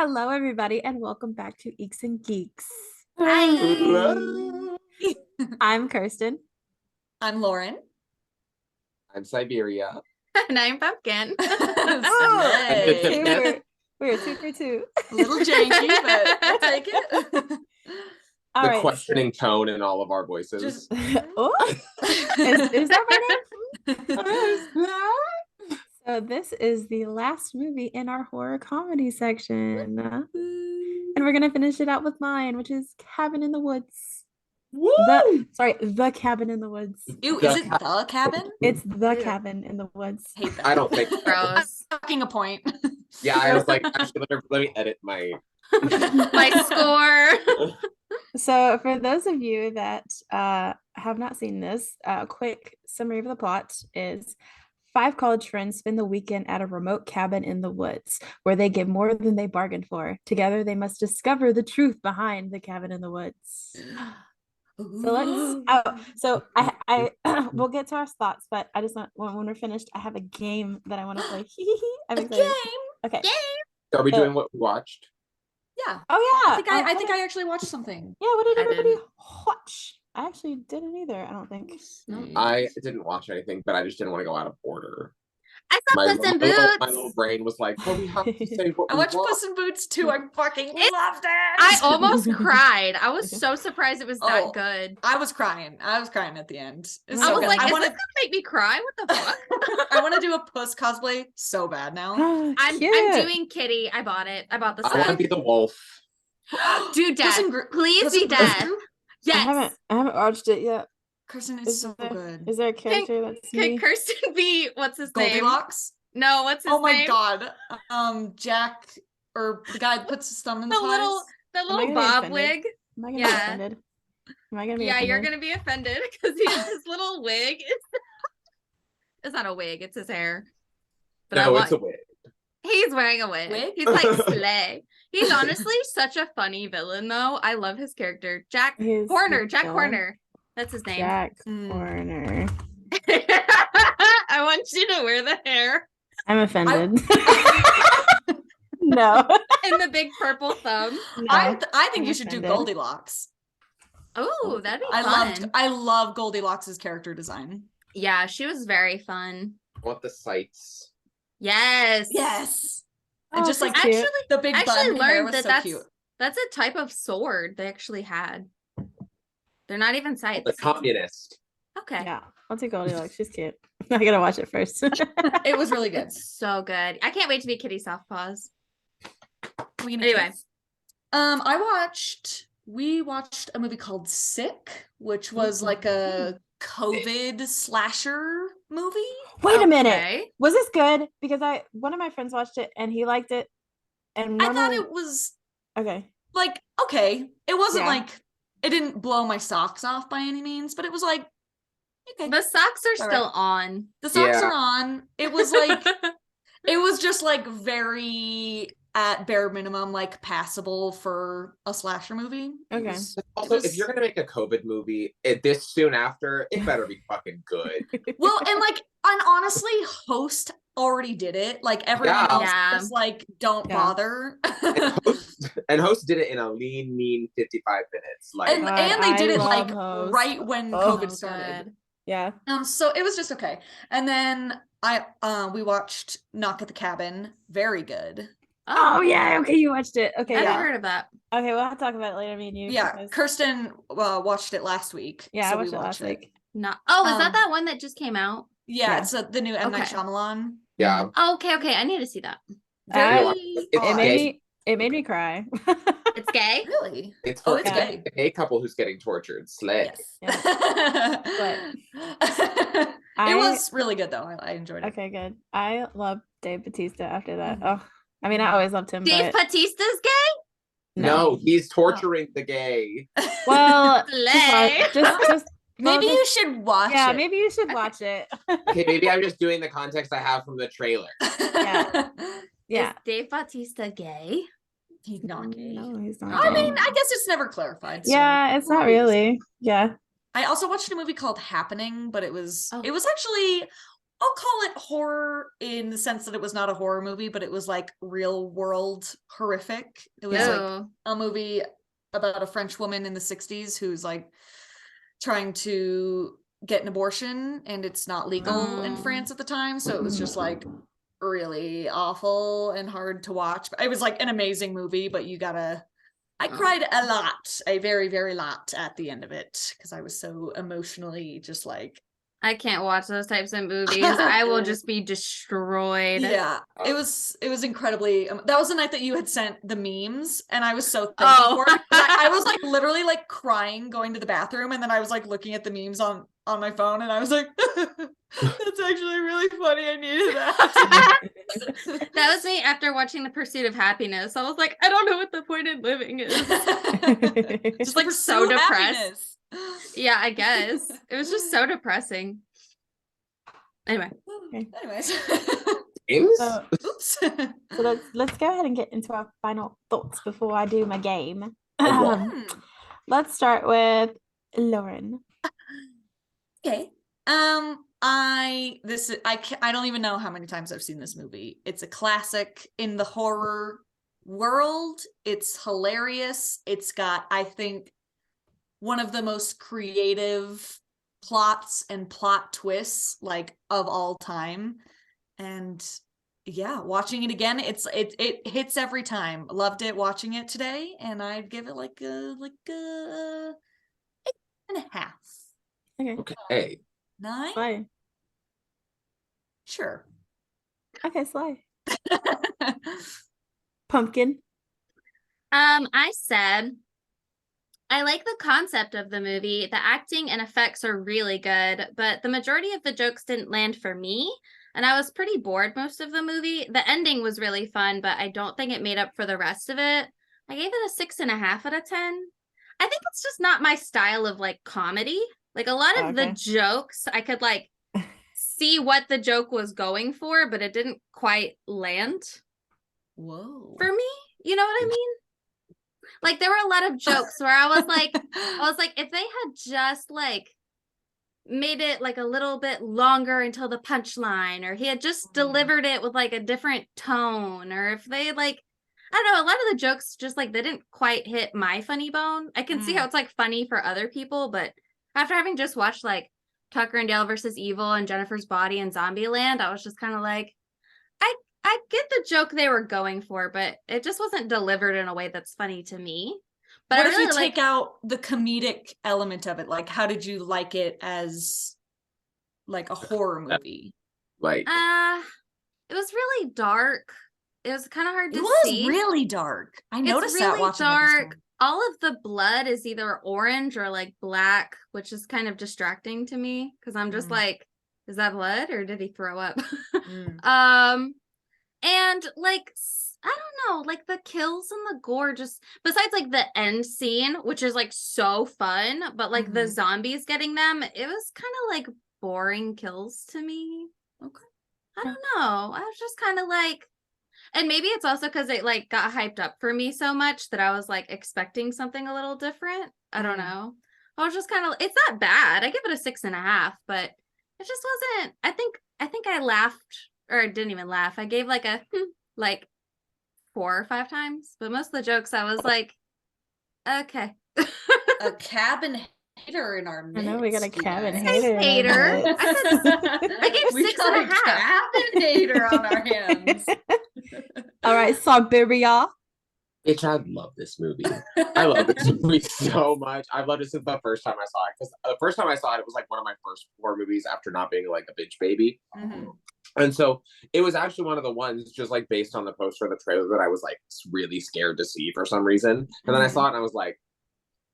Hello, everybody, and welcome back to Eeks and Geeks. Hi. I'm Kirsten. I'm Lauren. I'm Siberia. And I'm Pumpkin. We're 2 for 2. A little janky, but we'll take it. All The right, questioning tone in all of our voices. Oh, is that my name? So this is the last movie in our horror comedy section. And we're going to finish it out with mine, which is Cabin in the Woods. Woo! The Cabin in the Woods. Ew, is it the cabin? It's the Cabin in the Woods. Hate that. I don't think. Gross. Fucking a point. Yeah, I was like, actually, let me edit my. My score. So for those of you that have not seen this, a quick summary of the plot is 5 college friends spend the weekend at a remote cabin in the woods where they get more than they bargained for. Together, they must discover the truth behind the cabin in the woods. So I we'll get to our thoughts, but I just want when we're finished, I have a game that I want to play. I'm excited. Okay. Are we doing what we watched? Yeah. Oh yeah. I think I actually watched something. Yeah, what did I everybody didn't. watch? I actually didn't either, I don't think. I didn't watch anything, but I just didn't want to go out of order. I saw Puss in My little Boots. brain was like, well, we have to say what I we watched watched. Puss in Boots too. I fucking loved it. I almost cried. I was so surprised it was that good. I was crying. at the end. It's I so was good. like, I is want this gonna make me cry? What the fuck? I want to do a Puss cosplay so bad now. I'm doing Kitty. I bought it. I bought the I want to set. be the wolf. Do Puss death. in Please Puss be in- Puss in death. Group? Yes. I haven't watched it yet. Kirsten, it's so good. Is there a character that's Can me? Kirsten be what's his name? Goldilocks? No, what's his Oh my name? god. Jack, or the guy that puts his thumb in The the little pies. Am I little gonna be bob offended? wig. Am I gonna be Yeah. offended? Am I gonna be Yeah, offended? you're gonna be offended because his little wig. It's not a wig, it's his hair. But No, it's a wig. He's wearing a wig. Wig? He's like slay. He's honestly such a funny villain, though. I love his character, Jack He's Horner. the Jack villain. Horner. That's his name. Jack Mm. Horner. I want you to wear the hair I'm offended. No. and the big purple thumb. No. I think I'm you should do offended. Goldilocks. Oh, that'd be fun. I love Goldilocks' character design. Yeah, she was very fun. I want the sights. Yes. Yes. Oh, And just like she's cute. Actually, the big I actually bun hair learned was that so cute. that's a type of sword they actually had. They're not even sights. The communist. Okay. Yeah, I'll take Goldilocks. She's cute. I gotta watch it first. It was really good. It's so good. I can't wait to be Kitty Soft Paws. Anyway. We watched a movie called Sick, which was like a COVID slasher movie. Wait a minute. Okay. Was this good? Because one of my friends watched it and he liked it. And I thought it was okay. like, okay. It wasn't Yeah. like, it didn't blow my socks off by any means, but it was like, okay. The socks are All still right. on. The socks Yeah. are on. It was like, it was just like very, at bare minimum, like passable for a slasher movie. It Okay. was- Also, was- if you're gonna make a COVID movie this soon after, it better be fucking good. Well, and honestly, Host already did it. Like everyone Yeah. else Yeah. was like, don't Yeah. bother. And Host did it in a mean 55 minutes. Like, and God, they did I it love like Host. right when Oh, COVID So started. good. Yeah. So it was just okay. And then we watched Knock at the Cabin. Very good. Oh yeah. Okay, you watched it. Okay, I've yeah. heard of that. Okay, we'll have to talk about it later, me and you. Yeah, because- Kirsten watched it last week. Yeah, so I watched we it last week. Not. Oh, is Um, that one that just came out? Yeah, Yeah. it's the new M. Night Okay. Shyamalan. yeah. Oh, okay. I need to see that. Very It odd. made me cry. It's gay. Really? It's Oh, for it's Yeah. gay. a gay couple who's getting tortured. Slay. Yes. It I- was really good though. I enjoyed it. Okay, good. I love Dave Bautista after that. Oh, I mean, I always loved him, Dave but Bautista's gay. No, he's torturing the gay. well, Slay. just Maybe well, you should watch yeah, it. maybe you should watch it. Okay, maybe I'm just doing the context I have from the trailer. Yeah. Yeah. Is Dave Bautista gay? He's not gay. No, he's not. I gay. mean, I guess it's never clarified. So. yeah, it's not really. Yeah. I also watched a movie called Happening, but it was Oh. actually I'll call it horror in the sense that it was not a horror movie, but it was like real world horrific. It was like a movie about a French woman in the 60s who's like trying to get an abortion, and it's not legal in France at the time. So it was just like really awful and hard to watch. But it was like an amazing movie, but I cried a lot, a very, very lot at the end of it because I was so emotionally just like, I can't watch those types of movies. I will just be destroyed. Yeah, it was incredibly. That was the night that you had sent the memes, and I was so thankful for it. I was like literally like crying going to the bathroom, and then I was like looking at the memes on my phone, and I was like, "That's actually really funny. I needed that." That was me after watching The Pursuit of Happiness. I was like, I don't know what the point in living is. Just like so depressed. Happiness. Yeah, I guess. It was just so depressing. Anyway. Okay. Anyways. Oops. So let's go ahead and get into our final thoughts before I do my game. Let's start with Lauren. Okay. I don't even know how many times I've seen this movie. It's a classic in the horror world. It's hilarious. It's got, I think, one of the most creative plots and plot twists like of all time. And yeah, watching it again, it hits every time. Loved it watching it today, and I'd give it like a 8.5. Okay. 9? Slay. Sure. Okay, slay. Pumpkin. I said I like the concept of the movie. The acting and effects are really good, but the majority of the jokes didn't land for me, and I was pretty bored most of the movie. The ending was really fun, but I don't think it made up for the rest of it. I gave it a 6.5 out of 10. I think it's just not my style of like comedy. Like a lot of the jokes, I could like see what the joke was going for, but it didn't quite land. Whoa. For me, you know what I mean? Like there were a lot of jokes where I was like, if they had just like made it like a little bit longer until the punchline, or he had just delivered it with like a different tone, or if they like, I don't know, a lot of the jokes just like they didn't quite hit my funny bone. I can see how it's like funny for other people, but after having just watched like Tucker and Dale versus Evil and Jennifer's Body and Zombieland, I was just kind of like, I get the joke they were going for, but it just wasn't delivered in a way that's funny to me. But what I really if you take out the comedic element of it? Like, how did you like it as like a horror movie? Like, it was really dark. It was kind of hard to see. It was really dark. I noticed that watching dark. it this time. All of the blood is either orange or like black, which is kind of distracting to me because I'm just like, is that blood or did he throw up? And like, I don't know, like the kills and the gore just, besides like the end scene, which is like so fun, but like the zombies getting them, it was kind of like boring kills to me. Okay. I don't know. I was just kind of like, and maybe it's also because it like got hyped up for me so much that I was like expecting something a little different. I don't know. I was just kind of, it's not bad. I give it a 6.5, but it just wasn't, I think I laughed, or I didn't even laugh. I gave like a like 4 or 5 times, but most of the jokes I was like, okay. A cabin hater in our midst. I know we got a cabin hater. I gave 6.5. Cabin hater on our hands. All right, Siberia. Bitch, I love this movie. I love this movie so much. I've loved it since the first time I saw it. Because the first time I saw it, it was like one of my first horror movies after not being like a bitch baby. And so it was actually one of the ones just like based on the poster of the trailer that I was like really scared to see for some reason. And then I saw it and I was like,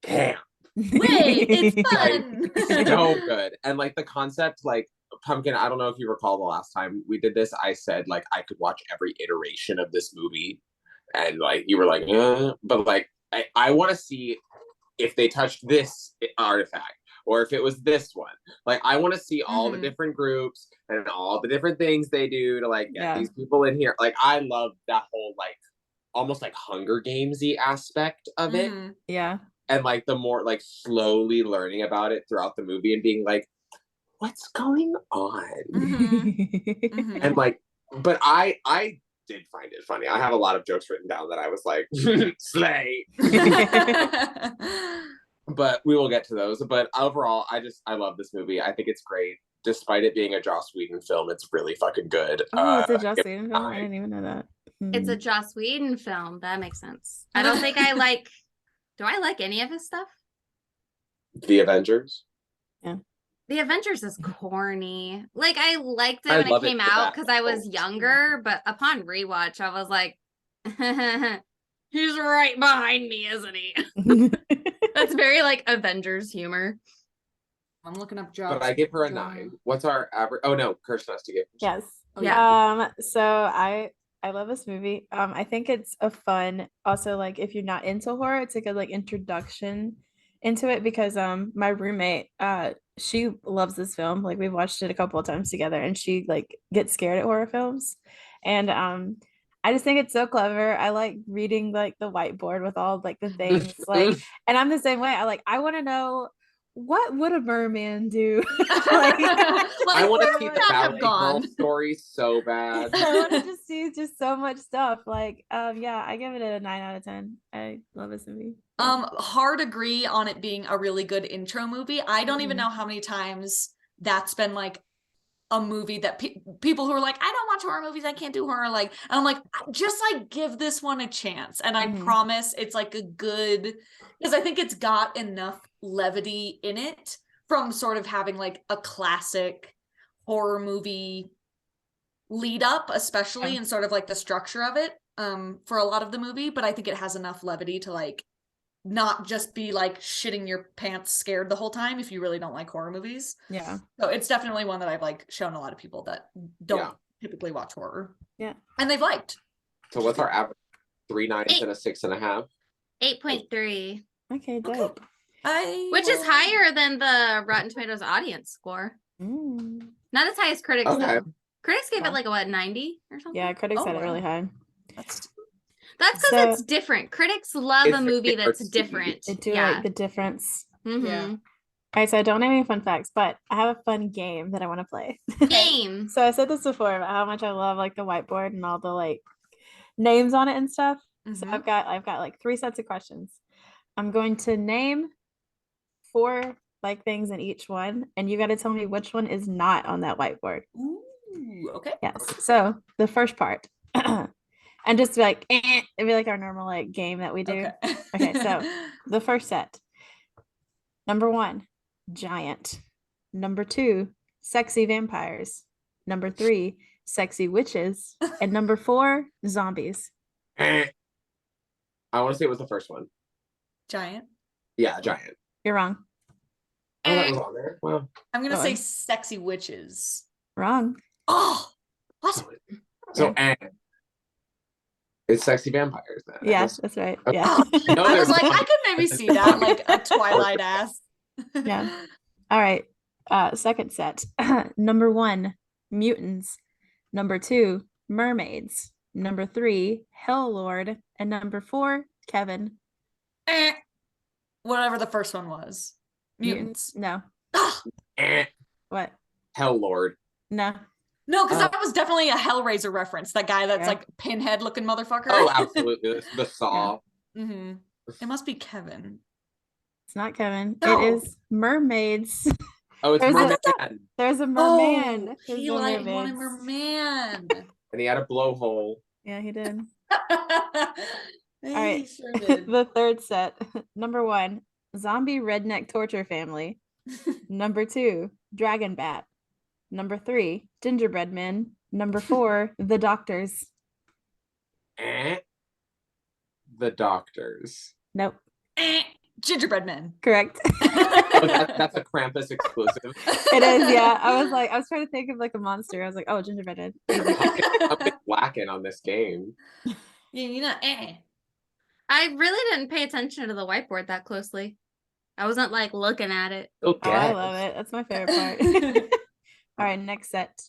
damn. Wait, it's fun. Like, so good. And like the concept, like Pumpkin, I don't know if you recall the last time we did this, I said like I could watch every iteration of this movie. And like you were like, but like I want to see if they touched this artifact or if it was this one. Like I want to see all the different groups and all the different things they do to like get these people in here. Like I love that whole like almost like Hunger Games-y aspect of it. Yeah. And like the more like slowly learning about it throughout the movie and being like, what's going on? Mhm. And like, but I did find it funny. I have a lot of jokes written down that I was like, slay. But we will get to those. But overall, I love this movie. I think it's great. Despite it being a Joss Whedon film, it's really fucking good. Oh, it's a Joss Whedon film? I didn't even know that. It's a Joss Whedon film. That makes sense. I don't think I like. Do I like any of his stuff? The Avengers. Yeah. The Avengers is corny. Like, I liked it I when it love it came for out that. because I was younger, but upon rewatch, I was like, he's right behind me, isn't he? That's very like Avengers humor. I'm looking up jobs. But I give her a 9. What's our average? Oh no, Kirsten has to give. Yes. Oh, yeah. So I love this movie. I think it's a fun, also like if you're not into horror, it's a good like introduction into it because my roommate she loves this film. Like we've watched it a couple of times together and she like gets scared at horror films. And I just think it's so clever. I like reading like the whiteboard with all like the things like and I'm the same way. I want to know what would a merman do? Like, I want to see the that have ballet girl gone? story so bad. I want to just see just so much stuff. Like, yeah, I give it a 9 out of 10. I love this movie. Hard agree on it being a really good intro movie. I don't even know how many times that's been like a movie that people who are like, I don't watch horror movies, I can't do horror, like, and I'm like, just like give this one a chance. And I promise it's like a good, because I think it's got enough levity in it from sort of having like a classic horror movie lead up, especially in sort of like the structure of it for a lot of the movie. But I think it has enough levity to like not just be like shitting your pants scared the whole time if you really don't like horror movies. Yeah. So it's definitely one that I've like shown a lot of people that don't typically watch horror. Yeah. And they've liked. So what's our average? 3 9s and a 6.5. 8.3. Okay, dope. Which is higher than the Rotten Tomatoes audience score. Not as high as critics though. Critics gave it like a what, 90 or something? Yeah, critics had it really high. That's because it's different. Critics love a movie that's different. They do like the difference. Yeah. All right, so I don't have any fun facts, but I have a fun game that I want to play. Game. So I said this before about how much I love like the whiteboard and all the like names on it and stuff. So I've got like 3 sets of questions. I'm going to name 4 like things in each one, and you got to tell me which one is not on that whiteboard. Ooh, okay. Yes. So the first part. And just be like, it'd be like our normal like game that we do. Okay, so the first set. Number 1, giant. Number 2, sexy vampires. Number 3, sexy witches. And number 4, zombies. I want to say it was the first one. Giant. Yeah, giant. You're wrong. Oh, that was on there. Wow. I'm gonna say sexy witches. Wrong. Oh, what? So it's sexy vampires then. Yes, that's right. Okay. Yeah. I was like, I could maybe see that, like a Twilight ass. Yeah. All right. Second set. Number 1, mutants. Number 2, mermaids. Number 3, Hell Lord. And number 4, Kevin. Whatever the first one was. Mutants. No. What? Hell Lord. No. No, because that was definitely a Hellraiser reference. That guy that's like pinhead looking motherfucker. Oh, absolutely. The Saw. It must be Kevin. It's not Kevin. No. It is mermaids. Oh, it's Merman. There's a merman. He like wanted merman. And he had a blowhole. Yeah, he did. All right. Sure did. The third set. Number 1, zombie redneck torture family. Number 2, dragon bat. Number 3, gingerbread men. Number 4, the doctors. The doctors. Nope. Gingerbread men. Correct. That's a Krampus exclusive. It is, yeah. I was trying to think of like a monster. I was like, oh, gingerbread men. I'm lacking on this game. I really didn't pay attention to the whiteboard that closely. I wasn't like looking at it. Okay. Oh, I love it. That's my favorite part. All right, next set.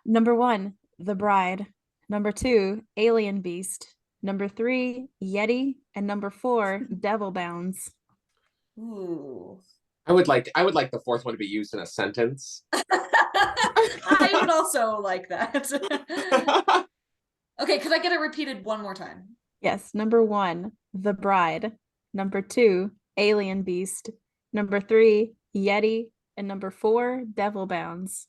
Number 1, the bride. Number 2, alien beast. Number 3, Yeti. And number 4, devil bounds. Ooh. I would like the fourth one to be used in a sentence. I would also like that. Okay, could I get it repeated one more time? Yes. Number 1, The Bride. Number 2, Alien Beast. Number 3, Yeti. And number 4, Devil Bounds.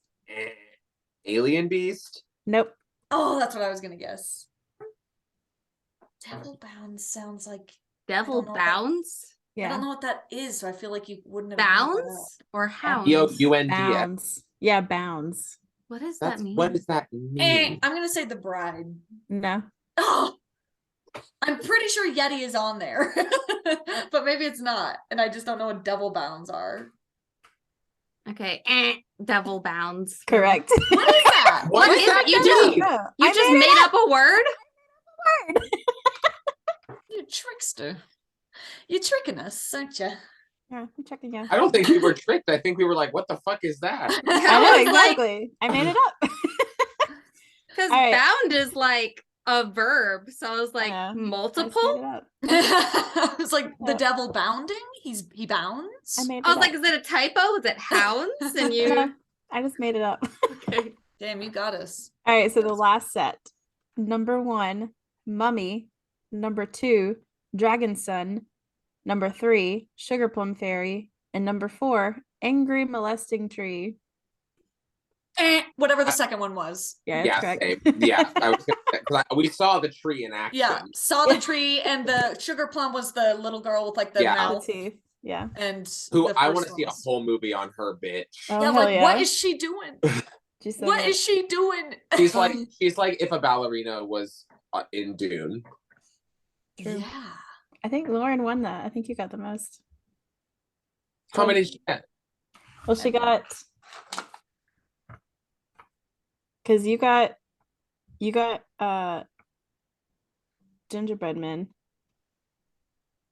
Alien Beast? Nope. Oh, that's what I was gonna guess. Devil Bounds sounds like Devil Bounds? I don't Yeah. know what that is, so I feel like you wouldn't have brought that up. Bounds or hounds? Bounds. Bounds. Yeah, Bounds. What does that mean? What does that mean? I'm gonna say The Bride. No. Oh, I'm pretty sure Yeti is on there, but maybe it's not, and I just don't know what Devil Bounds are. Okay, Devil Bounds. Correct. What is that? What is that? You just I made up a word? word. You trickster. You're tricking us, aren't you? Yeah, I'm checking out. I don't think we were tricked. I think we were like, what the fuck is that? I know, exactly. I made it up. Because All right. bound is like a verb. So I was like, I just multiple? made it up. It's like the devil bounding. He bounds. I made it I was up. like, is it a typo? Is it hounds? And you No, I just made it up. okay. Damn, you got us. All right, so the last set. Number 1, Mummy. Number 2, Dragon Son. Number 3, Sugar Plum Fairy. And number 4, Angry Molesting Tree. Whatever the second one was. Yeah, that's correct. Same. Yeah, I was gonna, we saw the tree in action. Yeah, saw the tree, and the sugar plum was the little girl with like the Yeah. mouth. The teeth. Yeah. And Who the I first want to see a one was- whole movie on her bitch. Oh, Yeah, hell like yeah. what is she doing? She's so What good. is she doing? She's like if a ballerina was in Dune. True. Yeah. I think Lauren won that. I think you got the most. How many did she get? Well, she got because you got Gingerbread Man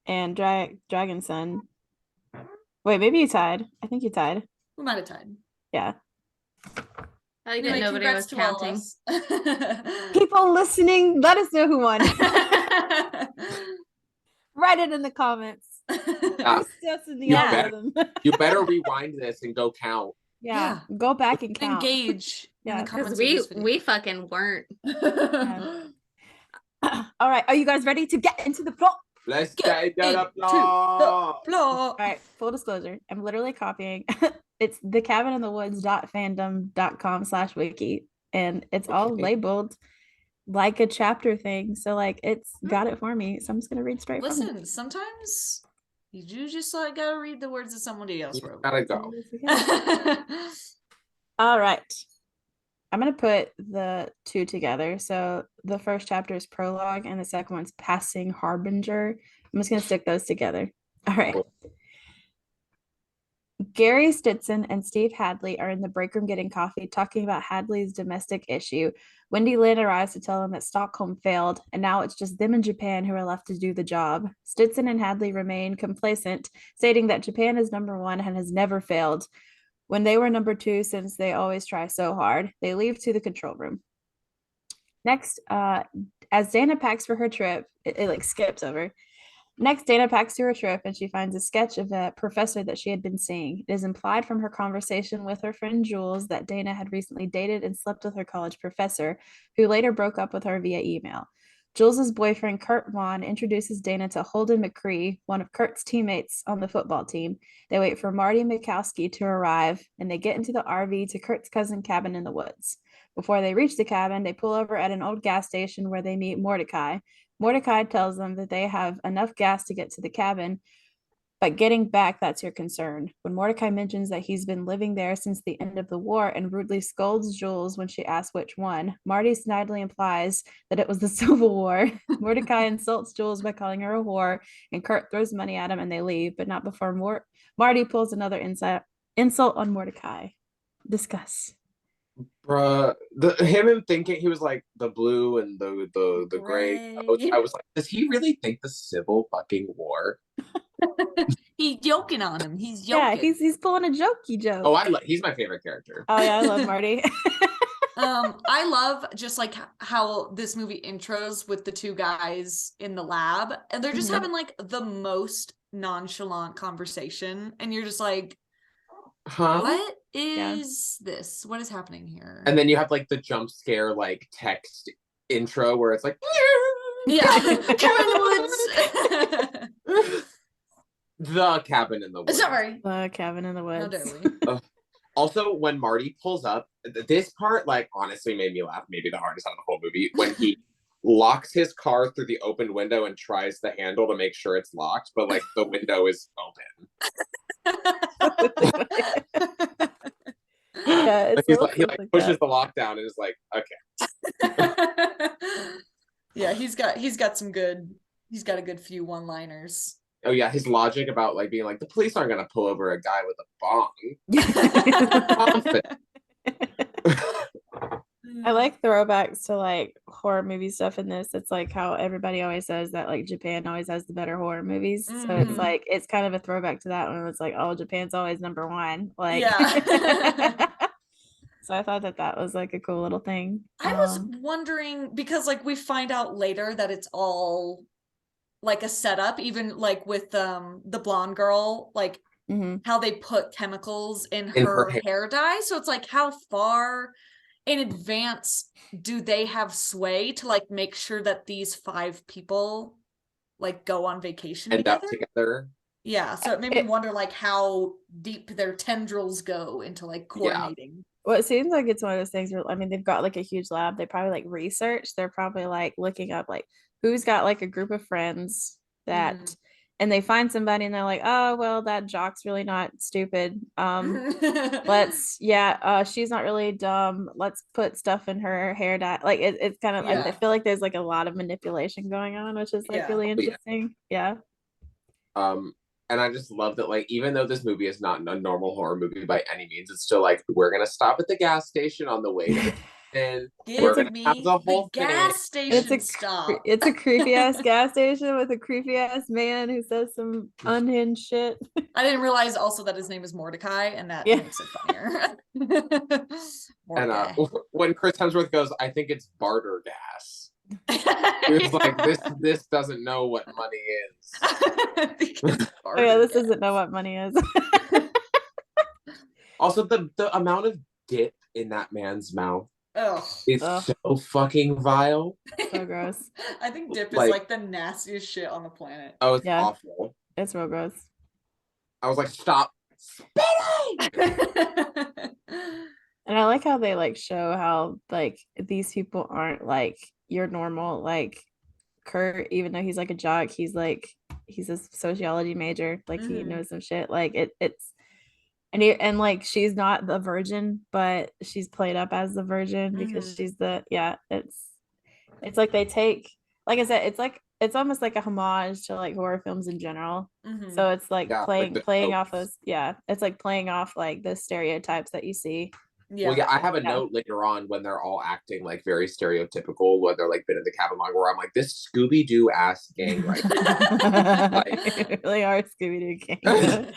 and Dragon Son. Wait, maybe you tied. I think you tied. We might have tied. Yeah. I like Anyway, that nobody was congrats to all of counting. us. People listening, let us know who won. Write it in the comments. Boost us in the You algorithm. You better rewind this and go count. Yeah. Go back and count. Engage. Yeah, in the comments Because of this we fucking weren't. video. All right. Are you guys ready to get into the plot? Let's Get get into the plot. All right, full disclosure. I'm literally copying. It's thecabininthewoods.fandom.com/wiki. And it's all Okay. labeled like a chapter thing. So like it's got it for me. So I'm just gonna read straight from Listen, sometimes you do just like gotta read the words that somebody else You wrote. gotta it. go. All right. I'm gonna put the two together. So the first chapter is prologue and the second one's passing harbinger. I'm just gonna stick those together. All right. Cool. Gary Stetson and Steve Hadley are in the break room getting coffee, talking about Hadley's domestic issue. Wendy Lynn arrives to tell them that Stockholm failed, and now it's just them in Japan who are left to do the job. Stetson and Hadley remain complacent, stating that Japan is number one and has never failed. When they were number two, since they always try so hard, they leave to the control room. Next, as Dana packs for her trip, it like skips over. Next, Dana packs to her trip and she finds a sketch of a professor that she had been seeing. It is implied from her conversation with her friend Jules that Dana had recently dated and slept with her college professor, who later broke up with her via email. Jules's boyfriend, Kurt Vaughn, introduces Dana to Holden McCree, one of Kurt's teammates on the football team. They wait for Marty Mikowski to arrive, and they get into the RV to Kurt's cousin cabin in the woods. Before they reach the cabin, they pull over at an old gas station where they meet Mordecai. Mordecai tells them that they have enough gas to get to the cabin, but getting back, that's your concern. When Mordecai mentions that he's been living there since the end of the war and rudely scolds Jules when she asks which one, Marty snidely implies that it was the Civil War. Mordecai insults Jules by calling her a whore, and Kurt throws money at him and they leave, but not before Marty pulls another insult on Mordecai. Discuss. Bruh, him thinking he was like the blue and the gray. I was like, does he really think the Civil fucking War? He's joking on him. He's joking. Yeah, he's pulling a jokey joke. Oh, he's my favorite character. Oh yeah, I love Marty. I love just like how this movie intros with the two guys in the lab, and they're just Mhm. having like the most nonchalant conversation, and you're just like, huh? what is this? What is happening here? And then you have like the jump scare like text intro where it's like, yeah, cabin in the woods. the cabin in the woods. Sorry, The cabin in the woods. how dare we? Also, when Marty pulls up, this part like honestly made me laugh. Maybe the hardest out of the whole movie when he locks his car through the open window and tries the handle to make sure it's locked, but like the window is open. Yeah, it's He's like, he like pushes that. the lockdown and is like, okay. Yeah, he's got a good few one-liners. Oh yeah, his logic about like being like the police aren't gonna pull over a guy with a bong. Confident. I like throwbacks to like horror movie stuff in this. It's like how everybody always says that like Japan always has the better horror movies. So it's like it's kind of a throwback to that one. It's like, oh, Japan's always number one. Like yeah. So I thought that was like a cool little thing. I was wondering because like we find out later that it's all like a setup, even like with the blonde girl, like how they put chemicals in her hair dye. So it's like how far in advance do they have sway to like make sure that these 5 people like go on vacation together? Yeah, so it made me wonder like how deep their tendrils go into like coordinating. Yeah. Well, it seems like it's one of those things where, I mean, they've got like a huge lab. They probably like research. They're probably like looking up like who's got like a group of friends that and they find somebody and they're like, oh, well, that jock's really not stupid. She's not really dumb. Let's put stuff in her hair dye. Like it's kind of, I feel like there's like a lot of manipulation going on, which is like really interesting. Yeah. And I just love that, like, even though this movie is not a normal horror movie by any means, it's still like, we're gonna stop at the gas station on the way to and we're gonna have the whole gas station stop. It's a creepy ass gas station with a creepy ass man who says some unhinged shit. I didn't realize also that his name is Mordecai, and that makes it funnier. And when Chris Hemsworth goes, I think it's barter gas. It's like this doesn't know what money is. Oh yeah, this doesn't know what money is. Also, the amount of dip in that man's mouth is so fucking vile. So gross. I think dip is like the nastiest shit on the planet. Oh, it's awful. It's real gross. I was like, stop spitting. And I like how they like show how like these people aren't like your normal like Kurt, even though he's like a jock, he's a sociology major, like he knows some shit. Like it's and like she's not the virgin, but she's played up as the virgin because she's it's like they take, like I said, it's almost like a homage to like horror films in general. So it's like playing off those, it's like playing off like the stereotypes that you see. Well, I have a note later on when they're all acting like very stereotypical, when they're like been in the cabin long, where I'm like, this Scooby-Doo ass gang right now. Like, they are Scooby-Doo gang.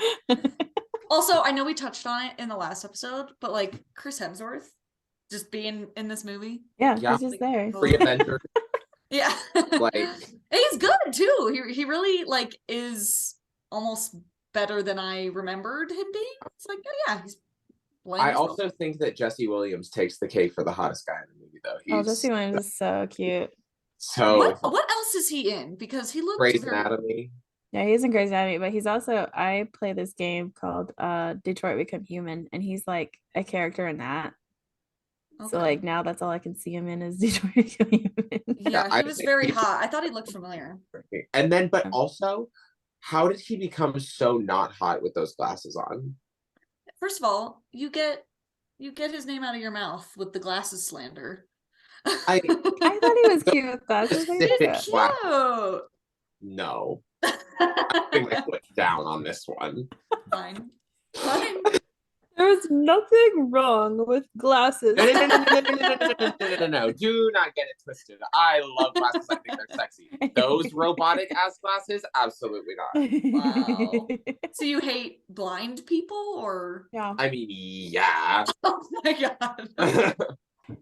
Also, I know we touched on it in the last episode, but like Chris Hemsworth just being in this movie. Yeah. He's just there. Free Avenger. Yeah. Like he's good too. He really like is almost better than I remembered him being. It's like, oh yeah, he's I also think that Jesse Williams takes the cake for the hottest guy in the movie, though. Jesse Williams is so cute. So what else is he in? Because he looks Grey's Anatomy. Yeah, he's in Grey's Anatomy, but he's also, I play this game called Detroit Become Human, and he's like a character in that. Okay. So like now that's all I can see him in is Detroit Become Human. Yeah, he was very hot. I thought he looked familiar. And then, but also, how did he become so not hot with those glasses on? First of all, you get his name out of your mouth with the glasses slander. I thought he was cute with glasses. He's cute. No. I think I put down on this one. Fine. There's nothing wrong with glasses. No. Do not get it twisted. I love glasses. I think they're sexy. Those robotic ass glasses, absolutely not. Wow. So you hate blind people, or? Yeah. I mean, yeah. Oh my god.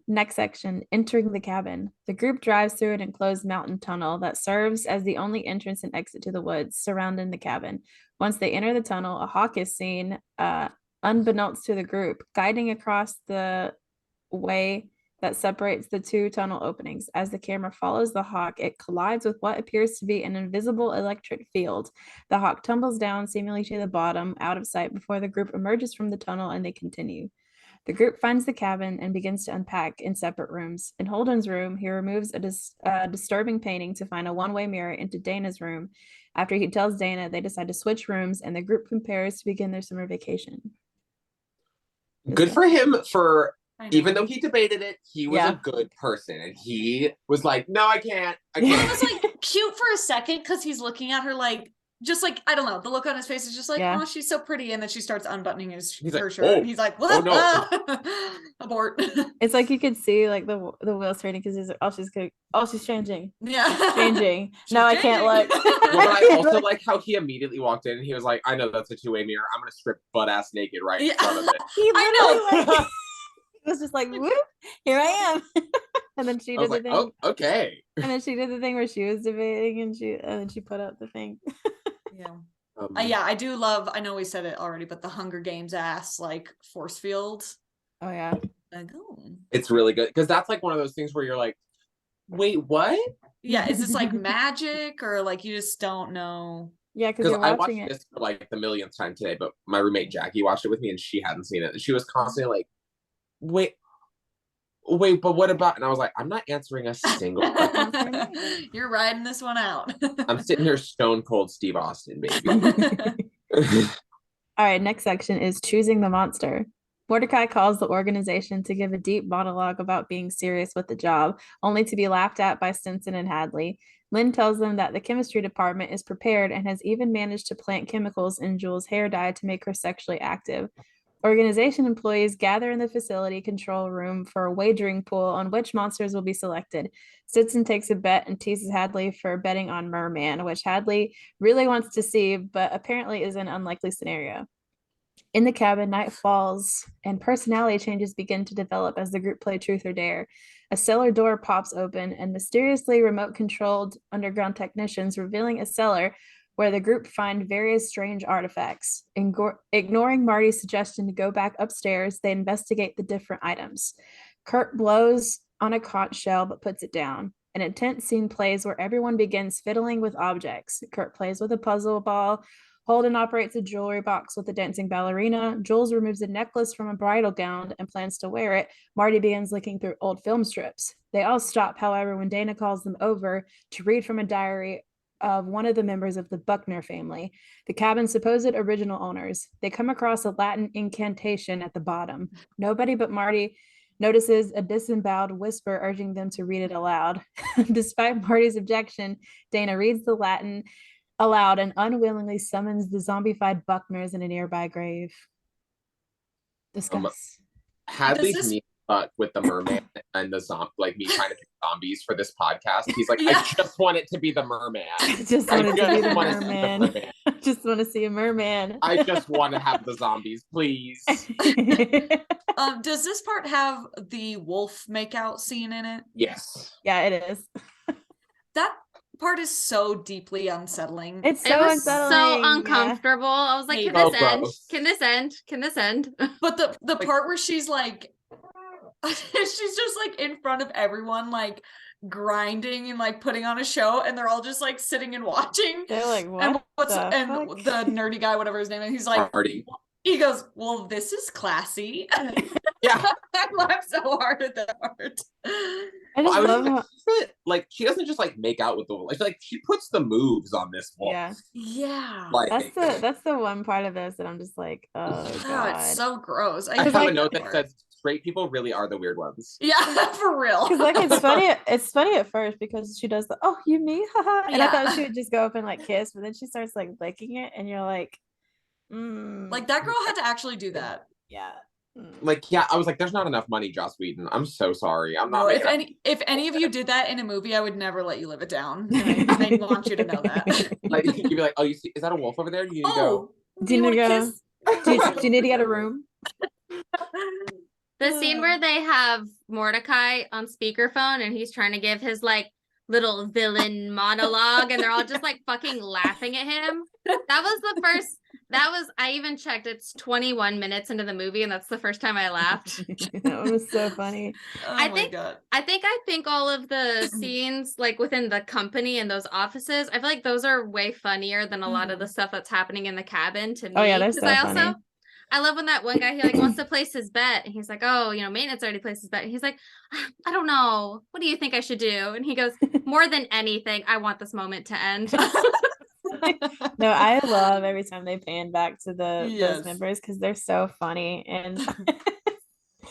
Next section, entering the cabin. The group drives through an enclosed mountain tunnel that serves as the only entrance and exit to the woods surrounding the cabin. Once they enter the tunnel, a hawk is seen, unbeknownst to the group, guiding across the way that separates the two tunnel openings. As the camera follows the hawk, it collides with what appears to be an invisible electric field. The hawk tumbles down, seemingly to the bottom, out of sight before the group emerges from the tunnel and they continue. The group finds the cabin and begins to unpack in separate rooms. In Holden's room, he removes a disturbing painting to find a one-way mirror into Dana's room. After he tells Dana, they decide to switch rooms and the group prepares to begin their summer vacation. Good for him for, even though he debated it, he was a good person. And he was like, no, I can't. It was like cute for a second because he's looking at her like, just like, I don't know, the look on his face is just like, oh, she's so pretty. And then she starts unbuttoning her shirt. And he's like, what? Oh, no. Abort. It's like you could see like the wheels turning because he's like, she's changing. Yeah. She's changing. No, I can't look. Well, but I also like how he immediately walked in and he was like, I know that's a two-way mirror. I'm going to strip butt ass naked right in front of it. I know. It was just like, whoop, here I am. And then she did the thing. Oh, okay. And then she did the thing where she was debating and then she put up the thing. Yeah, I do love, I know we said it already, but the Hunger Games ass like force field. Oh yeah. It's really good because that's like one of those things where you're like, wait, what? Yeah, is this like magic or like you just don't know? Yeah, because I watched this for like the millionth time today, but my roommate Jackie watched it with me and she hadn't seen it. And she was constantly like, wait, but what about? And I was like, I'm not answering a single question. You're riding this one out. I'm sitting here stone cold Steve Austin, baby. All right, next section is choosing the monster. Mordecai calls the organization to give a deep monologue about being serious with the job, only to be laughed at by Stinson and Hadley. Lynn tells them that the chemistry department is prepared and has even managed to plant chemicals in Jules' hair dye to make her sexually active. Organization employees gather in the facility control room for a wagering pool on which monsters will be selected. Stinson takes a bet and teases Hadley for betting on Merman, which Hadley really wants to see, but apparently is an unlikely scenario. In the cabin, night falls and personality changes begin to develop as the group play Truth or Dare. A cellar door pops open and mysteriously remote-controlled underground technicians revealing a cellar where the group find various strange artifacts. Ignoring Marty's suggestion to go back upstairs, they investigate the different items. Kurt blows on a conch shell but puts it down. An intense scene plays where everyone begins fiddling with objects. Kurt plays with a puzzle ball. Holden operates a jewelry box with a dancing ballerina. Jules removes a necklace from a bridal gown and plans to wear it. Marty begins looking through old film strips. They all stop, however, when Dana calls them over to read from a diary of one of the members of the Buckner family, the cabin's supposed original owners. They come across a Latin incantation at the bottom. Nobody but Marty notices a disemboweled whisper urging them to read it aloud. Despite Marty's objection, Dana reads the Latin aloud and unwillingly summons the zombified Buckners in a nearby grave. Discuss. Hadley's knee stuck with the merman and the like me trying to pick zombies for this podcast. He's like, I just want it to be the merman. I just want to be the merman. I just want to see a merman. I just want to have the zombies, please. Does this part have the wolf makeout scene in it? Yes. Yeah, it is. That part is so deeply unsettling. It was so uncomfortable. Yeah. I was like, can this end? Can this end? But the part where she's like, she's just like in front of everyone, like grinding and like putting on a show, and they're all just like sitting and watching. They're like, what? And the nerdy guy, whatever his name is, he's like, Marty. He goes, well, this is classy. Yeah. I laughed so hard at that part. I just love how like she doesn't just like make out with the wolf. Like she puts the moves on this wolf. Yeah. Like, that's the one part of this that I'm just like, oh god, it's so gross. I have a note that says straight people really are the weird ones. Yeah, for real. Because like it's funny at first because she does the oh you me haha, and I thought she would just go up and like kiss, but then she starts like licking it, and you're like, like that girl had to actually do that. Yeah. Like, yeah, I was like, there's not enough money, Joss Whedon. I'm so sorry. I'm not. No, if any of you did that in a movie, I would never let you live it down. I want you to know that. Like, you'd be like, oh, you see, is that a wolf over there? Do you need to go? Do you need to go? Do you need to get a room? The scene where they have Mordecai on speakerphone and he's trying to give his like little villain monologue and they're all just like fucking laughing at him. I even checked, it's 21 minutes into the movie and that's the first time I laughed. That one was so funny. I think all of the scenes like within the company and those offices, I feel like those are way funnier than a lot of the stuff that's happening in the cabin to me. Oh yeah, they're so funny. I love when that one guy, he like wants to place his bet and he's like, oh, maintenance already placed his bet. And he's like, I don't know. What do you think I should do? And he goes, more than anything, I want this moment to end. No, I love every time they pan back to those members because they're so funny. And